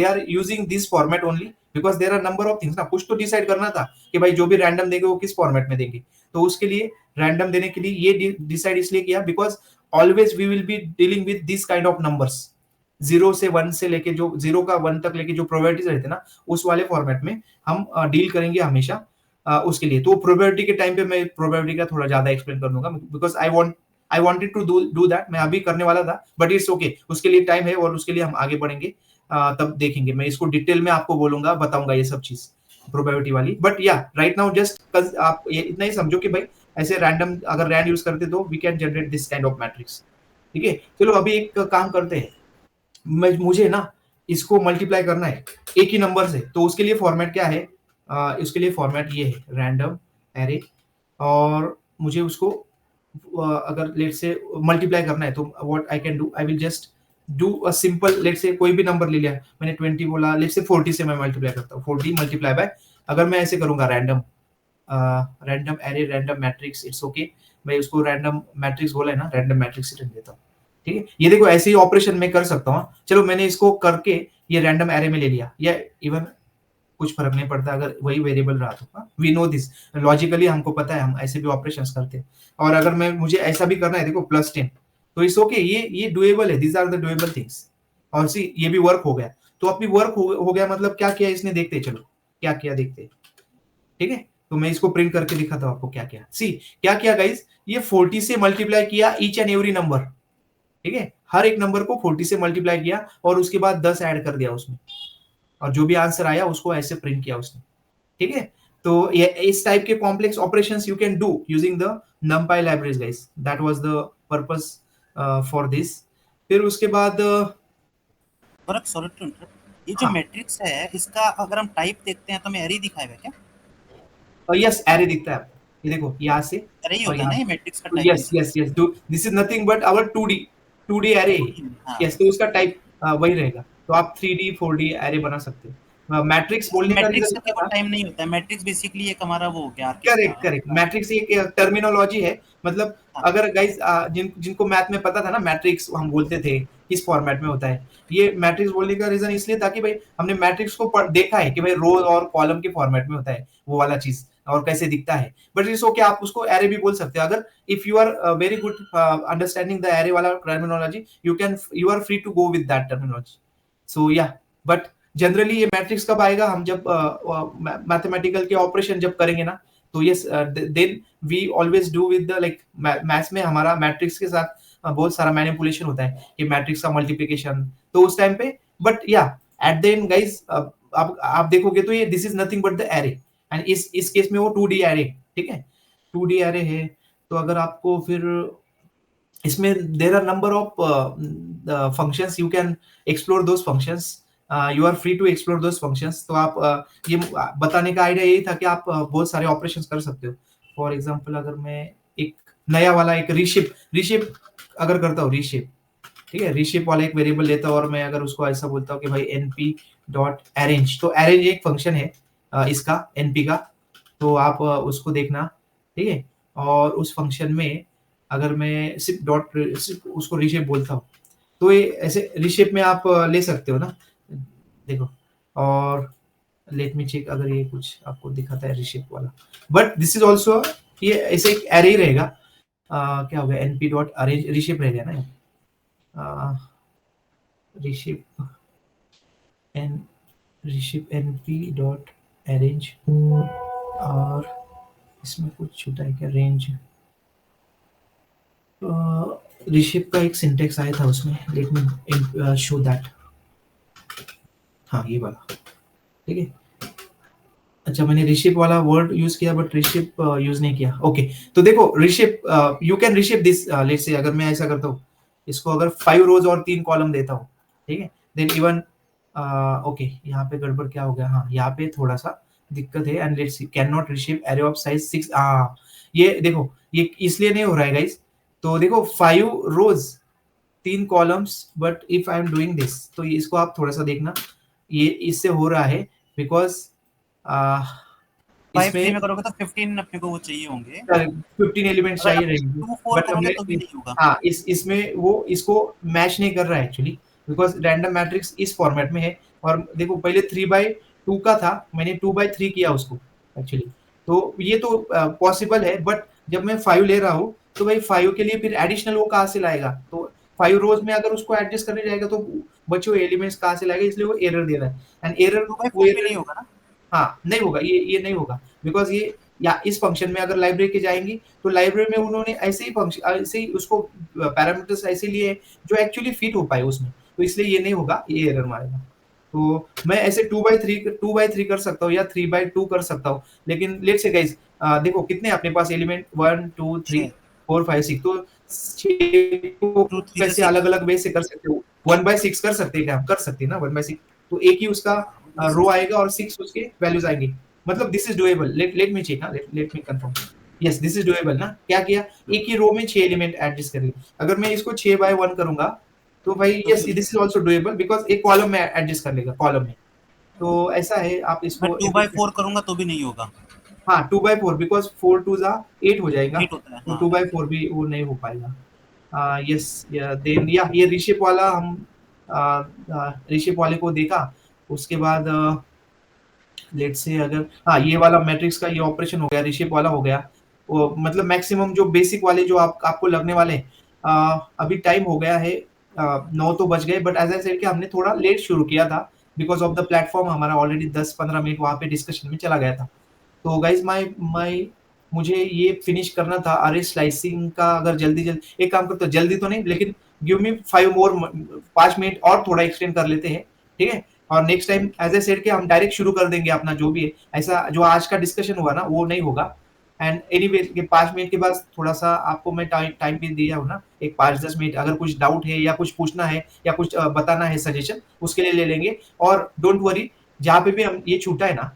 are using this format only because there are number of things ना। कुछ तो डिसाइड करना था कि भाई जो भी रैंडम देंगे वो किस फॉर्मेट में देंगे, तो उसके लिए रैंडम देने के लिए ये डिसाइड इसलिए किया because always we will be dealing with this kind of numbers. 0 से 1 से लेके जो 0 का 1 तक लेके जो प्रोबेबिलिटीज रहते हैं ना, उस वाले फॉर्मेट में हम डील करेंगे हमेशा उसके लिए। तो प्रोबेबिलिटी के टाइम पे मैं प्रोबेबिलिटी का थोड़ा ज्यादा एक्सप्लेन कर दूंगा because I wanted to do that. मैं अभी करने वाला था बट इट्स ओके, उसके लिए टाइम है और उसके लिए हम आगे बढ़ेंगे, तब देखेंगे। मैं इसको डिटेल में आपको बोलूंगा, बताऊंगा ये सब चीज प्रोबेबिलिटी वाली। बट या राइट नाउ जस्ट आप ये इतना ही समझो कि भाई ऐसे रैंडम अगर रैंड यूज करते तो we can generate this kind of matrix. ठीक है, चलो अभी एक काम करते हैं। मुझे ना इसको मल्टीप्लाई करना है एक ही नंबर से, तो उसके लिए फॉर्मेट क्या है? उसके लिए फॉर्मेट ये है रैंडम एरे, और मुझे उसको अगर लेट से मल्टीप्लाई करना है तो what I can do, I will just do a simple, let say कोई भी नंबर ले लिया मैंने 20 बोला, लेट से 40 से मैं मल्टीप्लाई करता हूँ। 40 मल्टीप्लाई बाय, अगर मैं ऐसे करूंगा random array random matrix, it's okay. मैं उसको रैंडम मैट्रिक्स बोला है ना, रैंडम मैट्रिक्स रिटर्न देता हूँ। ठीक है, ये देखो ऐसे ही ऑपरेशन मैं कर सकता हूँ। चलो मैंने इसको करके ये रैंडम एरे में ले लिया, या इवन कुछ फर्क नहीं पड़ता अगर वही वेरिएबल रहा तो। वी नो दिस, लॉजिकली हमको पता है, हम ऐसे भी ऑपरेशंस करते हैं। और अगर मैं मुझे ऐसा भी करना है, देखो +10, तो इट्स ओके, ये डुएबल है, these are the doable things. और सी ये भी वर्क हो गया, तो अभी वर्क हो गया मतलब क्या किया इसने, देखते चलो क्या किया, देखते। ठीक है, तो मैं इसको प्रिंट करके दिखाता हूँ आपको क्या किया। सी क्या किया गाइस, ये 40 से मल्टीप्लाई किया ईच एंड एवरी नंबर। ठीक है, हर एक नंबर को 40 से मल्टीप्लाई किया और उसके बाद 10 ऐड कर दिया उसमें, और जो भी आंसर आया उसको ऐसे प्रिंट किया उसने। ठीक है, तो ये इस टाइप के complex operations you can do using the numpy libraries guys, that was the purpose for this। फिर उसके बाद फर्क, सॉरी टू इंटरप्ट, ये जो हाँ। मैट्रिक्स है इसका अगर हम टाइप देखते हैं तो हमें एरे दिखाएगा क्या? यस, एरे दिखता है आपको, ये देखो यहाँ से एरे ही और होता है ना यहाँ, ये मैट्रिक्स का type? Yes yes yes, this is nothing but our 2D array. हाँ, यस, तो उसका टाइप वही रहेगा, तो आप 3D 4D एरे बना सकते हो। मैट्रिक्स बोलने का मैट्रिक्स रीजन का क्या केवल था? टाइम नहीं होता है, मैट्रिक्स बेसिकली एक हमारा वो क्या करेक्ट करेक्ट, मैट्रिक्स एक टर्मिनोलॉजी है। मतलब हाँ। अगर गाइस जिनको मैथ में पता था ना, मैट्रिक्स हम बोलते थे किस फॉर्मेट में होता है। ये मैट्रिक्स बोलने का रीजन इसलिए था कि भाई हमने मैट्रिक्स को देखा है कि भाई रो और कॉलम के फॉर्मेट में होता है वो वाला चीज, और कैसे दिखता है। बट इट्स ओके, आप उसको एरे भी बोल सकते हो। अगर if you are very good understanding the array वाला terminology, you are free to go with that terminology. So yeah, but generally ये मैट्रिक्स कब आएगा, हम जब मैथमेटिकल के ऑपरेशन जब करेंगे ना, तो yes then we always do with the like maths में हमारा मैट्रिक्स के साथ बहुत सारा मैनिपुलेशन होता है कि मैट्रिक्स का मल्टीप्लिकेशन, तो उस टाइम पे। बट या एट द एंड गाइस, अब आप देखोगे तो ये this is nothing but the array, and इस केस में वो 2D एरे। ठीक है, 2D एरे है। तो अगर आपको फिर इसमें there are number of functions, you can explore those functions, you are free to explore those functions. तो आप ये बताने का आइडिया यही था कि आप बहुत सारे ऑपरेशंस कर सकते हो। फॉर एग्जांपल अगर मैं एक नया वाला एक रीशेप अगर करता हूँ, रीशेप, ठीक है, रीशेप वाला एक वेरिएबल लेता हूँ और मैं अगर उसको ऐसा बोलता हूँ कि भाई np.arrange, तो अरेंज एक फंक्शन है इसका np का, तो आप उसको देखना। ठीक है, और उस फंक्शन में अगर मैं सिर्फ उसको रीशेप बोलता हूँ, तो ये ऐसे रीशेप में आप ले सकते हो ना, देखो। और लेट मी चेक अगर ये कुछ आपको दिखाता है रीशेप वाला, बट दिस इज ऑल्सो, ये ऐसे एक एरे ही रहेगा। क्या होगा, np.arrange रीशेप रहेगा ना, रीशेप np.arrange, और इसमें कुछ छूटा है क्या, रेंज। रीशेप का एक सिंटेक्स आया था उसमें, लेट मी शो दैट। हाँ, ये वाला, ठीक है। अच्छा, मैंने रीशेप वाला वर्ड यूज किया बट रीशेप यूज नहीं किया। ओके, तो देखो reshape, you can reshape this, let's say अगर मैं ऐसा करता हूँ, इसको अगर 5 रोज और 3 कॉलम देता हूँ, ठीक है, देन इवन ओके, यहाँ पे गड़बड़ क्या हो गया, हाँ यहाँ पे थोड़ा सा दिक्कत है। And let's see, can not reshape array of size 6, ये देखो ये इसलिए नहीं हो रहा है गाइस, तो देखो 5 रोज 3 columns, but if I am doing this, तो इसको आप थोड़ा सा देखना, ये इससे हो रहा है बिकॉज 5 3 इसमें में करोगे तो 15 अपने को वो चाहिए होंगे। 15 एलिमेंट्स अगर चाहिए आप रहेंगे, 2 4 बट करोगे हमने तो भी नहीं होगा। हाँ इसमें वो इसको मैच नहीं कर रहा है एक्चुअली, बिकॉज रैंडम मैट्रिक्स इस फॉर्मेट में है, और देखो पहले 3/2 का था, मैंने 2/3 किया उसको एक्चुअली, तो ये तो पॉसिबल है, बट जब मैं 5 ले रहा हूँ तो भाई 5 के लिए फिर एडिशनल वो कहाँ से लाएगा, तो 5 रोज में अगर उसको एडजस्ट करने जाएगा तो बचे हुए एलिमेंट्स कहाँ से लाएगा, इसलिए वो एरर दे रहा है, एंड एरर 2 बाई वो 4 भी एरर नहीं होगा ना। हाँ नहीं होगा, ये नहीं होगा, बिकॉज ये या इस फंक्शन में अगर लाइब्रेरी के जाएंगी तो लाइब्रेरी में उन्होंने ऐसे ही फंक्शन ऐसे ही उसको पैरामीटर्स ऐसे लिए जो एक्चुअली फिट हो पाए उसमें, तो इसलिए ये नहीं होगा, ये एरर मारेगा। तो मैं ऐसे 2/3 कर सकता हूँ या 3/2 कर सकता हूँ, लेकिन लेट्स से गाइस देखो कितने अपने पास एलिमेंट 1 2 3 6 4 5 6, तो 6 को 2 3 से कैसे 6 अलग अलग वे से कर सकते हो, 1/6 कर सकते हैं क्या, हम कर सकते हैं ना 1/6, तो एक ही उसका रो आएगा और 6 उसके वैल्यूज आएंगे, मतलब this is double, let me check ना, let me confirm, yes this is double ना, क्या किया, एक ही रो में 6 एलिमेंट एडजस्ट कर लिए, अगर मैं इसको 6/1 करूंगा तो भाई yes this is also doable, because एक कॉलम में एडजस्ट कर लेगा कॉलम में, तो ऐसा है आप मैं इसको 2 बाई 4 करूंगा तो भी नहीं होगा। हाँ 2/4, बिकॉज 4 2 जा 8 हो जाएगा, 8 होता है तो हाँ। 2/4 भी वो नहीं हो पाएगा। यस देन या ये ऋषिप वाला हम ऋषिप वाले को देखा, उसके बाद लेट से अगर हाँ ये वाला मैट्रिक्स का ये ऑपरेशन हो गया, रिशेप वाला हो गया, वो मतलब मैक्सिमम जो बेसिक वाले जो आपको लगने वाले हैं, अभी टाइम हो गया है 9 तो बज गए, बट एज आई सेड कि हमने थोड़ा लेट शुरू किया था बिकॉज ऑफ द प्लेटफॉर्म, हमारा ऑलरेडी 10-15 मिनट वहाँ पे डिस्कशन में चला गया था, तो गाइज माई मुझे ये फिनिश करना था अरे स्लाइसिंग का, अगर जल्दी जल्दी एक काम करते हो, जल्दी तो नहीं लेकिन गिव मी 5 मिनट और थोड़ा एक्सटेंड कर लेते हैं, ठीक है, और next time as I said कि हम डायरेक्ट शुरू कर देंगे अपना जो भी है, ऐसा जो आज का डिस्कशन हुआ ना वो नहीं होगा, एंड एनीवे के 5 मिनट के बाद थोड़ा सा आपको मैं टाइम भी दिया हूँ ना, एक 5-10 मिनट, अगर कुछ डाउट है या कुछ पूछना है या कुछ बताना है सजेशन, उसके लिए ले लेंगे, और डोंट वरी जहाँ पे भी हम ये छूटा है ना,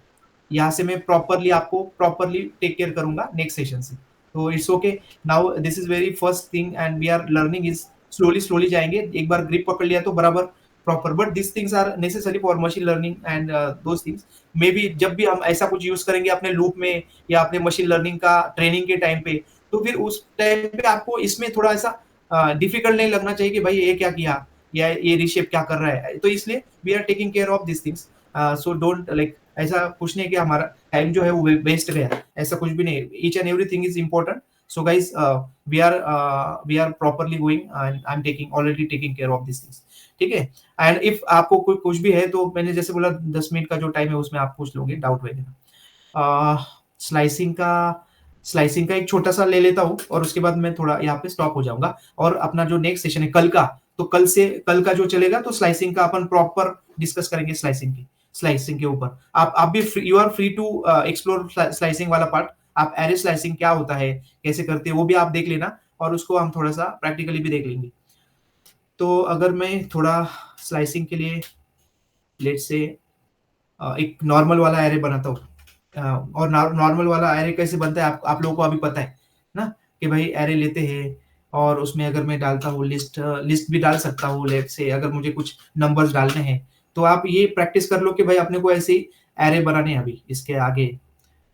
यहाँ से मैं प्रॉपरली आपको प्रॉपरली टेक केयर करूंगा नेक्स्ट सेशन से, तो it's okay, now this is very first thing and we are learning is slowly जाएंगे, एक बार ग्रिप पकड़ लिया तो बराबर proper, but this things are necessary for machine learning and those things, maybe जब भी हम ऐसा कुछ यूज करेंगे अपने लूप में या अपने मशीन लर्निंग का ट्रेनिंग के टाइम पे, तो फिर उस टाइम पे आपको इसमें थोड़ा ऐसा डिफिकल्ट नहीं लगना चाहिए कि भाई ये क्या किया या ये रिशेप क्या कर रहा है, तो इसलिए we are taking care of this things, so don't like ऐसा कुछ नहीं कि हमारा टाइम जो है वो वेस्ट गया, ऐसा कुछ भी नहीं, each and everything is important, so guys we are properly going and I am taking already taking care of this things, ठीक है, एंड इफ आपको कोई कुछ भी है तो मैंने जैसे बोला 10 मिनट का जो टाइम है उसमें आप पूछ लोगे डाउट वगैरह, स्लाइसिंग का एक छोटा सा ले लेता हूँ और उसके बाद मैं थोड़ा यहाँ पे स्टॉप हो जाऊंगा, और अपना जो नेक्स्ट सेशन है कल का, तो कल का जो चलेगा तो स्लाइसिंग का अपन प्रॉपर डिस्कस करेंगे, स्लाइसिंग के ऊपर आप भी you are free to explore slicing वाला पार्ट, आप एरे स्लाइसिंग क्या होता है कैसे करते हैं वो भी आप देख लेना, और उसको हम थोड़ा सा प्रैक्टिकली भी देख लेंगे, तो अगर मैं थोड़ा स्लाइसिंग के लिए लेट से एक नॉर्मल वाला एरे बनाता हूँ, और नॉर्मल वाला एरे कैसे बनता है आप लोगों को अभी पता है ना, कि भाई एरे लेते हैं और उसमें अगर मैं डालता हूँ लिस्ट भी डाल सकता हूँ, लेट से अगर मुझे कुछ नंबर्स डालने हैं तो आप ये प्रैक्टिस कर लो कि भाई अपने को ऐसे ही एरे बनाने हैं, अभी इसके आगे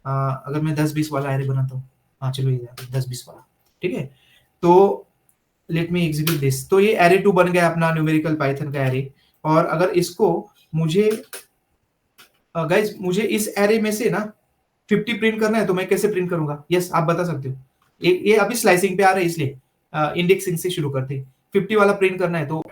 अगर मैं 10-20 वाला एरे बनाता हूँ, हाँ चलो ये 10-20 वाला, ठीक है, तो लेट मी एग्जीक्यूट दिस, तो ये एरे 2 बन गया अपना न्यूमेरिकल पाइथन का एरे, और अगर इसको मुझे गाइज मुझे इस एरे में से ना 50 प्रिंट करना है तो मैं कैसे प्रिंट करूंगा, यस आप बता सकते हो, ये अभी स्लाइसिंग पे आ रहा है इसलिए इंडेक्सिंग से शुरू करते हैं, 50 वाला प्रिंट करना है तो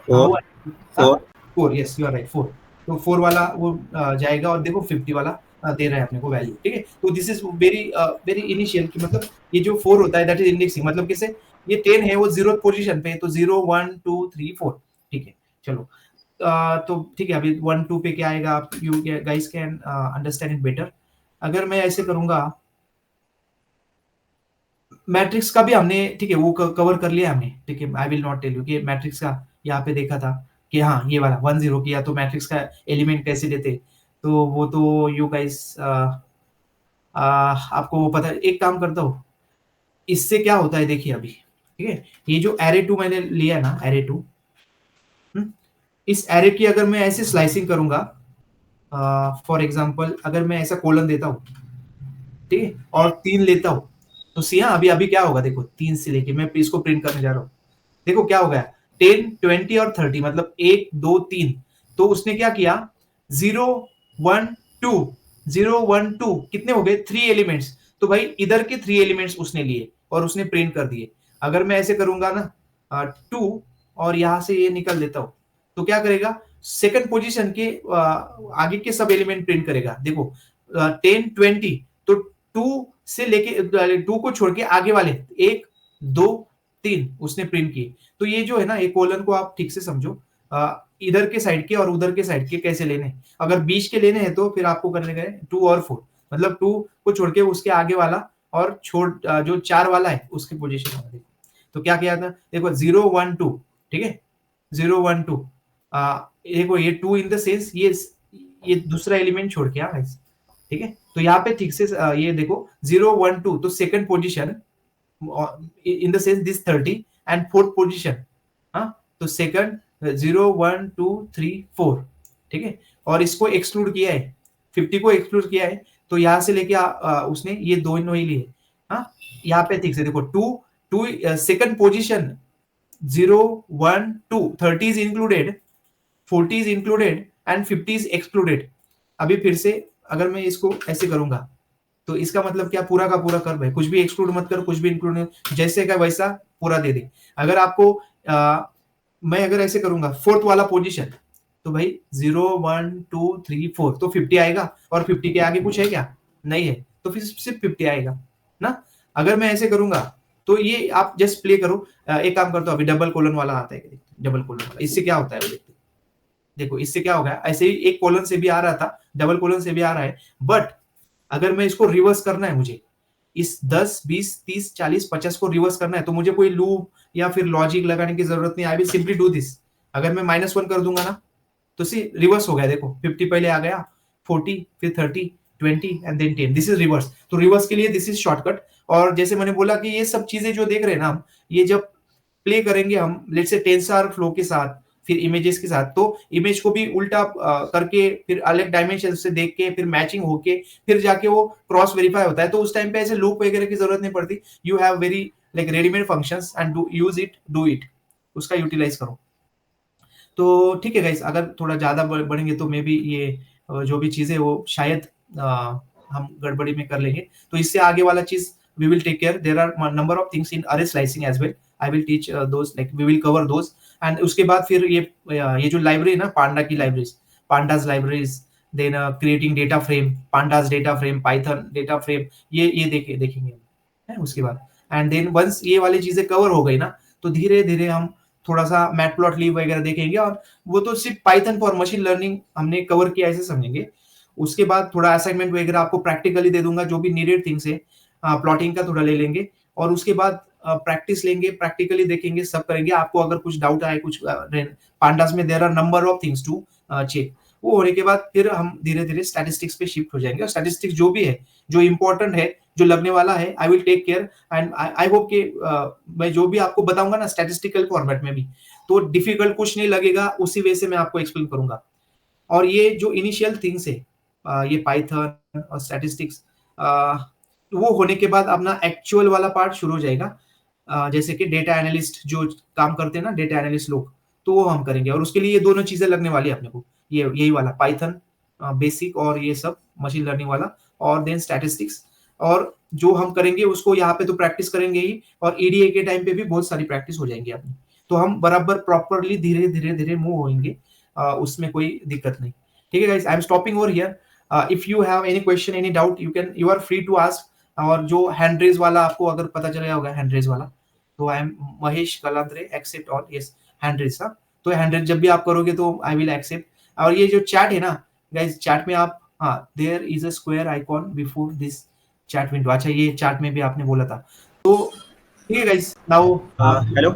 4 यस यू आर राइट 4, तो 4 वाला वो जाएगा, और देखो 50 वाला दे रहा है अपने को वैल्यू, ठीक है, तो दिस इज वेरी इनिशियल की मतलब ये जो 4 होता है दैट इज इंडेक्सिंग, मतलब किसे ये 10 है वो 0th पोजीशन पे, तो 0 1 2 3 4, ठीक है, चलो तो ठीक है, अभी 1 2 पे क्या आएगा, आप you guys can understand it better, अगर मैं ऐसे करूंगा मैट्रिक्स का भी हमने ठीक है वो कवर कर लिया हमने, ठीक है, I will not tell you कि मैट्रिक्स का यहाँ पे देखा था कि हाँ ये वाला 1 0 किया तो मैट्रिक्स का एलिमेंट कैसे लेते, तो वो तो यू गाइस आपको वो पता है, एक काम करता हूँ इससे क्या होता है देखिए अभी, ठीक है, ये जो array 2 मैंने लिया ना, array 2, इस array की अगर मैं ऐसे स्लाइसिंग करूंगा, फॉर एग्जांपल अगर मैं ऐसा कोलन देता हूं, ठीक है, और 3 लेता हूं, तो सी अभी अभी क्या होगा देखो, 3 से लेके मैं इसको प्रिंट करने जा रहा हूं, देखो क्या हो गया, 10, 20 और 30, मतलब 1 2 3, तो उसने क्या किया, 0 1 2, 0 1 2 कितने हो गए, 3 एलिमेंट्स, तो भाई इधर के 3 एलिमेंट्स उसने लिए और उसने प्रिंट कर दिए। अगर मैं ऐसे करूंगा ना 2 और यहां से ये निकल देता हूं, तो क्या करेगा, सेकंड पोजीशन के आगे के सब एलिमेंट प्रिंट करेगा, देखो 10 20, तो 2 से लेके 2 को छोड़ के आगे वाले 1 2 3 उसने प्रिंट किए। तो ये जो है ना, एक कोलन को आप ठीक से समझो, इधर के साइड के और उधर के साइड के कैसे लेने, अगर बीच के लेने हैं तो फिर आपको करने गए 2 और 4, मतलब 2 को छोड़ के उसके आगे वाला और जो 4 वाला है उसकी पोजीशन वाला, देखो तो क्या किया था, देखो 0 1 2, ठीक है, 0 1 2, देखो ये 2 इन द सेंस ये दूसरा एलिमेंट छोड़ के गाइस, ठीक है, तो यहाँ पे ठीक से ये देखो 0 1 2, तो second position in the sense this 30 and fourth position, हाँ, तो सेकंड 0 1 2 3 4, ठीक है, और इसको एक्सक्लूड किया है, 50 को एक्सक्लूड किया है, तो यहां से लेके उसने ये दोनों ही लिए, हाँ, यहाँ पे ठीक से देखो 2 second position 0 1 2, 30 is included, 40 is included and 50 is excluded। अभी फिर से अगर मैं इसको ऐसे करूंगा, तो इसका मतलब क्या, पूरा का पूरा कर भाई, कुछ भी एक्सक्लूड मत कर, कुछ भी इंक्लूड, जैसे का वैसा पूरा दे दे। अगर आपको मैं अगर ऐसे करूंगा फोर्थ वाला पोजीशन, तो भाई 0 1 2 3 4, तो 50 आएगा, और 50 के आगे कुछ है क्या, नहीं है, तो फिर सिर्फ 50 आएगा ना। अगर मैं ऐसे करूंगा तो ये आप जस्ट प्ले करो, एक काम करता हूं, अभी डबल कोलन वाला आता है, डबल कोलन वाला, इससे क्या होता है वो देखते, देखो इससे क्या होगा, ऐसे ही एक कोलन से भी आ रहा था, डबल कोलन से भी आ रहा है, बट अगर मैं इसको रिवर्स करना है, मुझे इस 10 20 30 40 50 को रिवर्स करना है, तो मुझे कोई लूप या फिर लॉजिक लगाने की जरूरत नहीं, I will simply do this. अगर मैं -1 कर दूंगा ना, तो सी रिवर्स हो गया, देखो 50 पहले आ गया, 40 फिर 30 20 and then 10, this is reverse. तो रिवर्स के लिए दिस इज शॉर्टकट। और जैसे मैंने बोला कि ये सब चीजें जो देख रहे हैं ना हम, ये जब प्ले करेंगे हम लेट्स से टेंसर फ्लो के साथ, फिर इमेजेस के साथ, तो इमेज को भी उल्टा करके फिर अलग डायमेंशन से देख के फिर मैचिंग होके फिर जाके वो क्रॉस वेरीफाई होता है, तो उस टाइम पे ऐसे लूप वगैरह की जरूरत नहीं पड़ती। You have very like readymade functions and use it, do it, उसका यूटिलाइज करो। तो ठीक है गाइस, अगर थोड़ा ज्यादा बढ़ेंगे तो मे बी ये जो भी चीजें वो शायद हम गड़बड़ी में कर लेंगे। तो इससे आगे वाला चीज we will take care, there are number of things in array slicing as well, I will teach those, like we will cover those। and उसके बाद फिर ये जो लाइब्रेरी ना, पांडा की libraries, pandas libraries, then creating data frame, pandas data frame, python data frame, ये देखेंगे है उसके बाद। एंड देन वंस ये वाली चीजें कवर हो गई ना, तो धीरे धीरे हम थोड़ा सा मैटप्लॉटलिब वगैरह देखेंगे, और वो तो सिर्फ पाइथन फॉर मशीन लर्निंग हमने कवर किया ऐसे समझेंगे। उसके बाद थोड़ा असाइनमेंट वगैरह आपको प्रैक्टिकली दे दूंगा, जो भी नीडेड थिंग्स है, प्लॉटिंग का थोड़ा ले लेंगे, और उसके बाद प्रैक्टिस लेंगे, प्रैक्टिकली देखेंगे, सब करेंगे। आपको अगर कुछ डाउट आए, कुछ पांडास में there are number of things to check, वो होने के बाद फिर हम धीरे धीरे स्टैटिस्टिक्स पे शिफ्ट हो जाएंगे। और स्टैटिस्टिक्स जो भी है, जो इंपॉर्टेंट है, जो लगने वाला है, I will take care. And I hope कि मैं जो भी आपको बताऊंगा ना स्टैटिस्टिकल फॉर्मेट में भी, तो डिफिकल्ट कुछ नहीं लगेगा, उसी वे से मैं आपको एक्सप्लेन करूंगा। और ये जो इनिशियल थिंग्स है, ये पाइथन और स्टैटिस्टिक्स, वो होने के बाद अपना एक्चुअल वाला पार्ट शुरू हो जाएगा। जैसे कि डेटा एनालिस्ट जो काम करते हैं ना, डेटा एनालिस्ट लोग, तो वो हम करेंगे। और उसके लिए ये दोनों चीजें लगने वाली है अपने को, ये यही वाला पाइथन बेसिक और ये सब मशीन लर्निंग वाला, और देन स्टैटिस्टिक्स। और जो हम करेंगे उसको यहाँ पे तो प्रैक्टिस करेंगे ही, और ईडीए के टाइम पे भी बहुत सारी प्रैक्टिस हो जाएंगी अपनी, तो हम बराबर प्रॉपरली धीरे धीरे धीरे मूव होंगे, उसमें कोई दिक्कत नहीं। ठीक है guys, I am stopping over here. If you have any question, any doubt, you are free to ask. और जो हैंड रेज वाला आपको अगर पता चल गया होगा, हैंड रेज वाला, तो I am Mahesh Kalandre, except all, yes hand raise. तो हैंड रेज जब भी आप करोगे तो आई विल एक्सेप्ट। और ये जो चैट है ना गाइस, चैट में आप, there is a square icon before this chat window. अच्छा, ये चैट में भी आपने बोला था, तो ठीक है guys. Now hello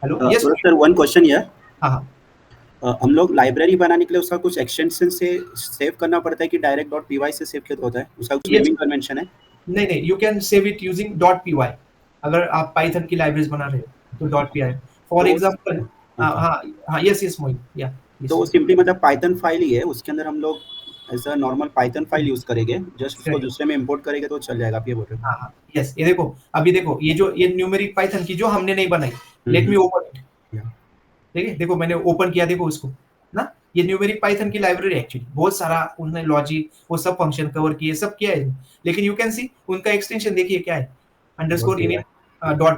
hello, yes sir, one question here. हाँ, हम लोग लाइब्रेरी बनाने के लिए उसका कुछ एक्सटेंशन से सेव करना पड़ता है कि direct.py से सेव किया होता है? उसका कुछ नेमिंग कन्वेंशन है? नहीं, you can save it using .py। अगर आप पाइथन की लाइब्रेरीज बना रहे हो तो .py फॉर तो एग्जांपल। okay. हाँ, यस मोहित, या तो वो सिंपली मतलब पाइथन फाइल ही है, उसके अंदर हम लोग ऐसा नॉर्मल पाइथन फाइल यूज करेंगे, जस्ट उसको दूसरे में इंपोर्ट करेंगे तो चल जाएगा, आप ये बोल रहे हो? हाँ, यस, ये देखो, अभी देखो, ये न्यूमेरिक पाइथन की जो हमने नहीं बनाई, let me open it. Yeah. ठीक है, देखो मैंने ओपन किया, देखो उसको ना, ये न्यूमेरिक पाइथन की लाइब्रेरी एक्चुअली बहुत सारा उन्होंने लॉजिक वो सब फंक्शन कवर किए, सब किया है, लेकिन यू कैन सी उनका एक्सटेंशन देखिए क्या है, अंडरस्कोर init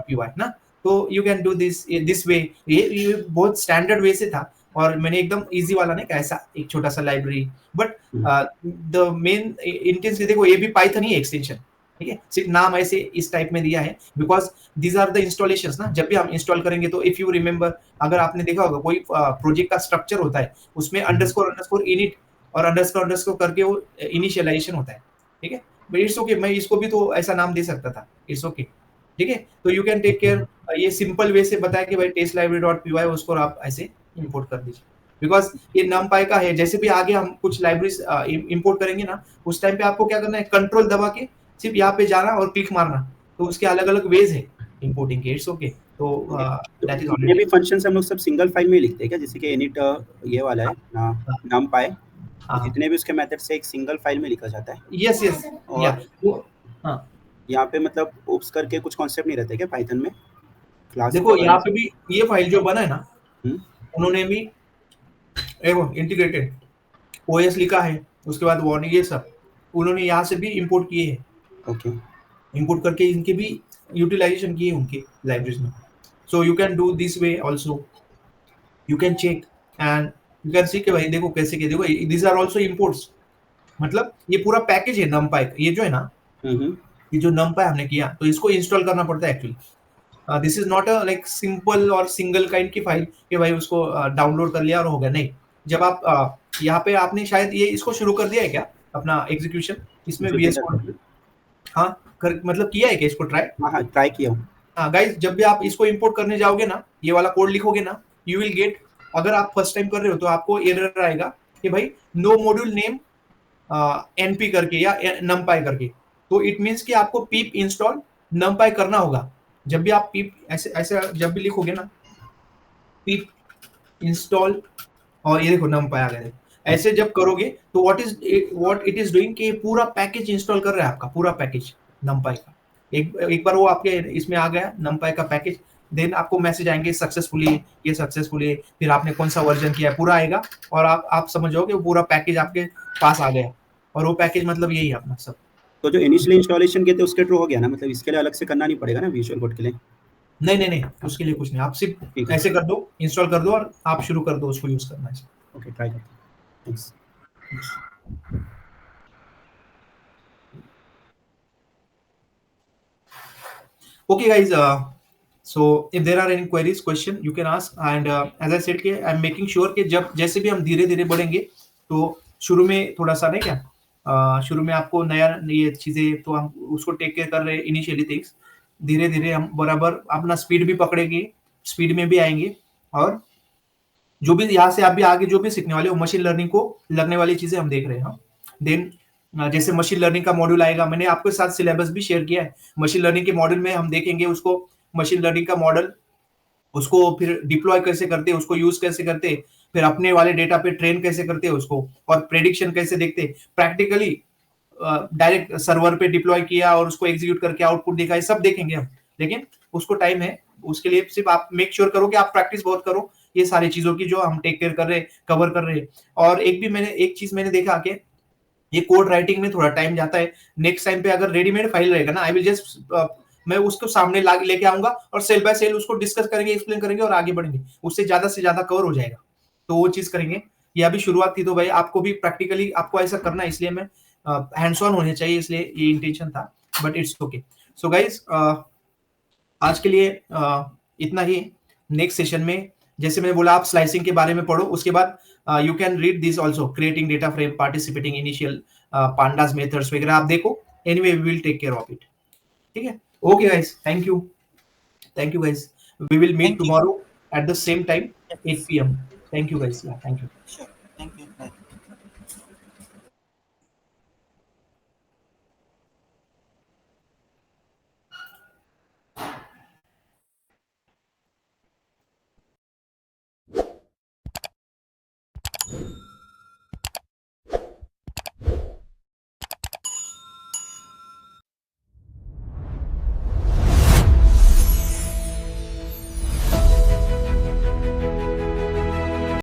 .py ना। तो यू कैन डू दिस वे, ये बहुत स्टैंडर्ड वे से था, और मैंने एकदम इजी वाला नहीं कहा, ऐसा एक छोटा सा library, but the main intense देखो, ये भी पाइथन ही एक्सटेंशन, ठीक है, सिर्फ नाम ऐसे इस टाइप में दिया है, because these are the installations ना, जब भी हम इंस्टॉल करेंगे तो इफ यू रिमेंबर, अगर आपने देखा होगा कोई प्रोजेक्ट का स्ट्रक्चर होता है, उसमें अंडरस्कोर इनिट और अंडरस्कोर करके वो इनिशियलाइजेशन होता है, ठीक है, बट इट्स ओके, मैं इसको भी तो ऐसा नाम दे सकता था, इट्स ओके, ठीक है, तो यू कैन टेक केयर, ये सिंपल वे से बताया कि भाई test library dot P Y, उसको आप ऐसे इंपोर्ट कर दीजिए, बिकॉज ये नमपाई का है, जैसे भी आगे हम कुछ लाइब्रेरीज इंपोर्ट करेंगे ना, उस टाइम पे आपको क्या करना है, कंट्रोल दबा के सिर्फ यहाँ पे जाना और क्लिक मारना, तो उसके अलग अलग वेज है इंपोर्टिंग के, इट्स ओके, तो दैट इज ये ऑलरेडी। भी फंक्शंस हम लोग सब सिंगल फाइल में ही लिखते हैं क्या, जैसे कि init ये वाला है ना, numpy, तो जितने भी उसके मेथड्स है एक सिंगल फाइल में लिखा जाता है। यस या हाँ, यहाँ पे मतलब ओप्स करके कुछ कॉन्सेप्ट नहीं रहते क्या पाइथन में, क्लास? देखो यहाँ पे भी ये फाइल जो बना है ना, हम्म, उन्होंने भी इंटीग्रेटेड ओएस लिखा है, उसके बाद वार्निंग, ये सब उन्होंने यहाँ से भी इंपोर्ट किए हैं, ओके, इंपोर्ट करके इनके भी यूटिलाइजेशन किए उनके लाइब्रेरीज में, so you can do this way also, you can check and you can see कि भाई देखो कैसे के, देखो दीज आर आल्सो इंपोर्ट्स, मतलब ये पूरा पैकेज है numpy, ये जो है ना, ये जो numpy हमने किया, तो इसको इंस्टॉल करना पड़ता है actually, this is not a like simple और सिंगल काइंड की फाइल कि भाई उसको डाउनलोड कर लिया और हो गया, नहीं, जब आप यहाँ पे आपने शायद ये इसको शुरू कर दिया है क्या अपना एग्जीक्यूशन, इसमें VS कोड, हाँ मतलब किया है क्या इसको ट्राई? हाँ ट्राई किया हूँ। हाँ गाइस, जब भी आप इसको इंपोर्ट करने जाओगे ना, ये वाला कोड लिखोगे ना, यू विल गेट, अगर आप फर्स्ट टाइम कर रहे हो तो आपको एरर आएगा कि भाई नो मॉड्यूल नेम np करके या numpy करके, तो इट मींस कि आपको pip इंस्टॉल numpy करना होगा, जब भी आप pip ऐसे ऐसे जब भी लिखोगे ना, pip इंस्टॉल, और ये देखो numpy आ गया, ऐसे जब करोगे तो व्हाट इट इज डूइंग कि पूरा पैकेज इंस्टॉल कर रहा है, आपका पूरा पैकेज numpy का, एक बार वो आपके इसमें आ गया numpy का पैकेज, देन आपको मैसेज आएंगे सक्सेसफुली, ये सक्सेसफुली, फिर आपने कौन सा वर्जन किया है पूरा आएगा, और आप समझोगे वो पूरा पैकेज आपके पास आ गया, और वो पैकेज मतलब यही है अपना सब। तो जो इनिशियली इंस्टॉलेशन किए थे उसके थ्रू हो गया ना, मतलब इसके लिए अलग से करना नहीं पड़ेगा ना विजुअल कोड के लिए? नहीं, उसके लिए कुछ नहीं, आप सिर्फ ऐसे कर दो, इंस्टॉल कर दो और आप शुरू कर दो उसको यूज करना है। ओके, ट्राई करते हैं, thanks. Okay guys, so if there are any queries, question you can ask, and as I said कि I'm making sure कि जब जैसे भी हम धीरे धीरे बढ़ेंगे, तो शुरू में थोड़ा सा नहीं क्या, शुरू में आपको नया ये चीजें तो हम उसको टेक केयर कर रहे हैं इनिशियली थिंग्स, धीरे धीरे हम बराबर अपना स्पीड भी पकड़ेंगे, स्पीड में भी आएंगे, और जो भी यहाँ से आप भी आगे जो भी सीखने वाले हो, मशीन लर्निंग को लगने वाली चीजें हम देख रहे हैं। देन जैसे मशीन लर्निंग का मॉड्यूल आएगा, मैंने आपके साथ सिलेबस भी शेयर किया है, मशीन लर्निंग के मॉड्यूल में हम देखेंगे उसको, मशीन लर्निंग का मॉडल, उसको फिर डिप्लॉय कैसे करते हैं, उसको यूज कैसे करते हैं, फिर अपने वाले डेटा पे ट्रेन कैसे करते हैं उसको, और प्रेडिक्शन कैसे देखते हैं प्रैक्टिकली, डायरेक्ट सर्वर पे डिप्लॉय किया और उसको एग्जीक्यूट करके आउटपुट देखा, ये सब देखेंगे हम, लेकिन उसको टाइम है, उसके लिए सिर्फ आप मेक श्योर करो कि आप प्रैक्टिस बहुत करो ये सारी चीजों की जो हम टेक केयर कर रहे हैं, कवर कर रहे हैं। और एक चीज मैंने देखा कि ये कोड राइटिंग में थोड़ा टाइम जाता है, नेक्स्ट टाइम पे अगर रेडीमेड फाइल रहेगा ना, आई विल जस्ट मैं उसको सामने लेके आऊंगा और सेल बाय सेल उसको डिस्कस करेंगे, एक्सप्लेन करेंगे और आगे बढ़ेंगे, उससे ज्यादा से ज्यादा कवर हो जाएगा, तो वो चीज करेंगे। ये अभी शुरुआत थी, तो भाई आपको भी प्रैक्टिकली आपको ऐसा करना है, इसलिए मैं हैंड्स ऑन होने चाहिए, इसलिए ये इंटेंशन था, but it's okay. So guys, आज के लिए इतना ही। नेक्स्ट सेशन में जैसे मैंने बोला, आप स्लाइसिंग के बारे में पढ़ो, उसके बाद you can read this also, creating data frame, participating initial, pandas methods वगैरह आप देखो, anyway we will take care of it, ठीक है? Okay guys, thank you guys, we will meet tomorrow at the same time 8 PM। Thank you guys, thank you.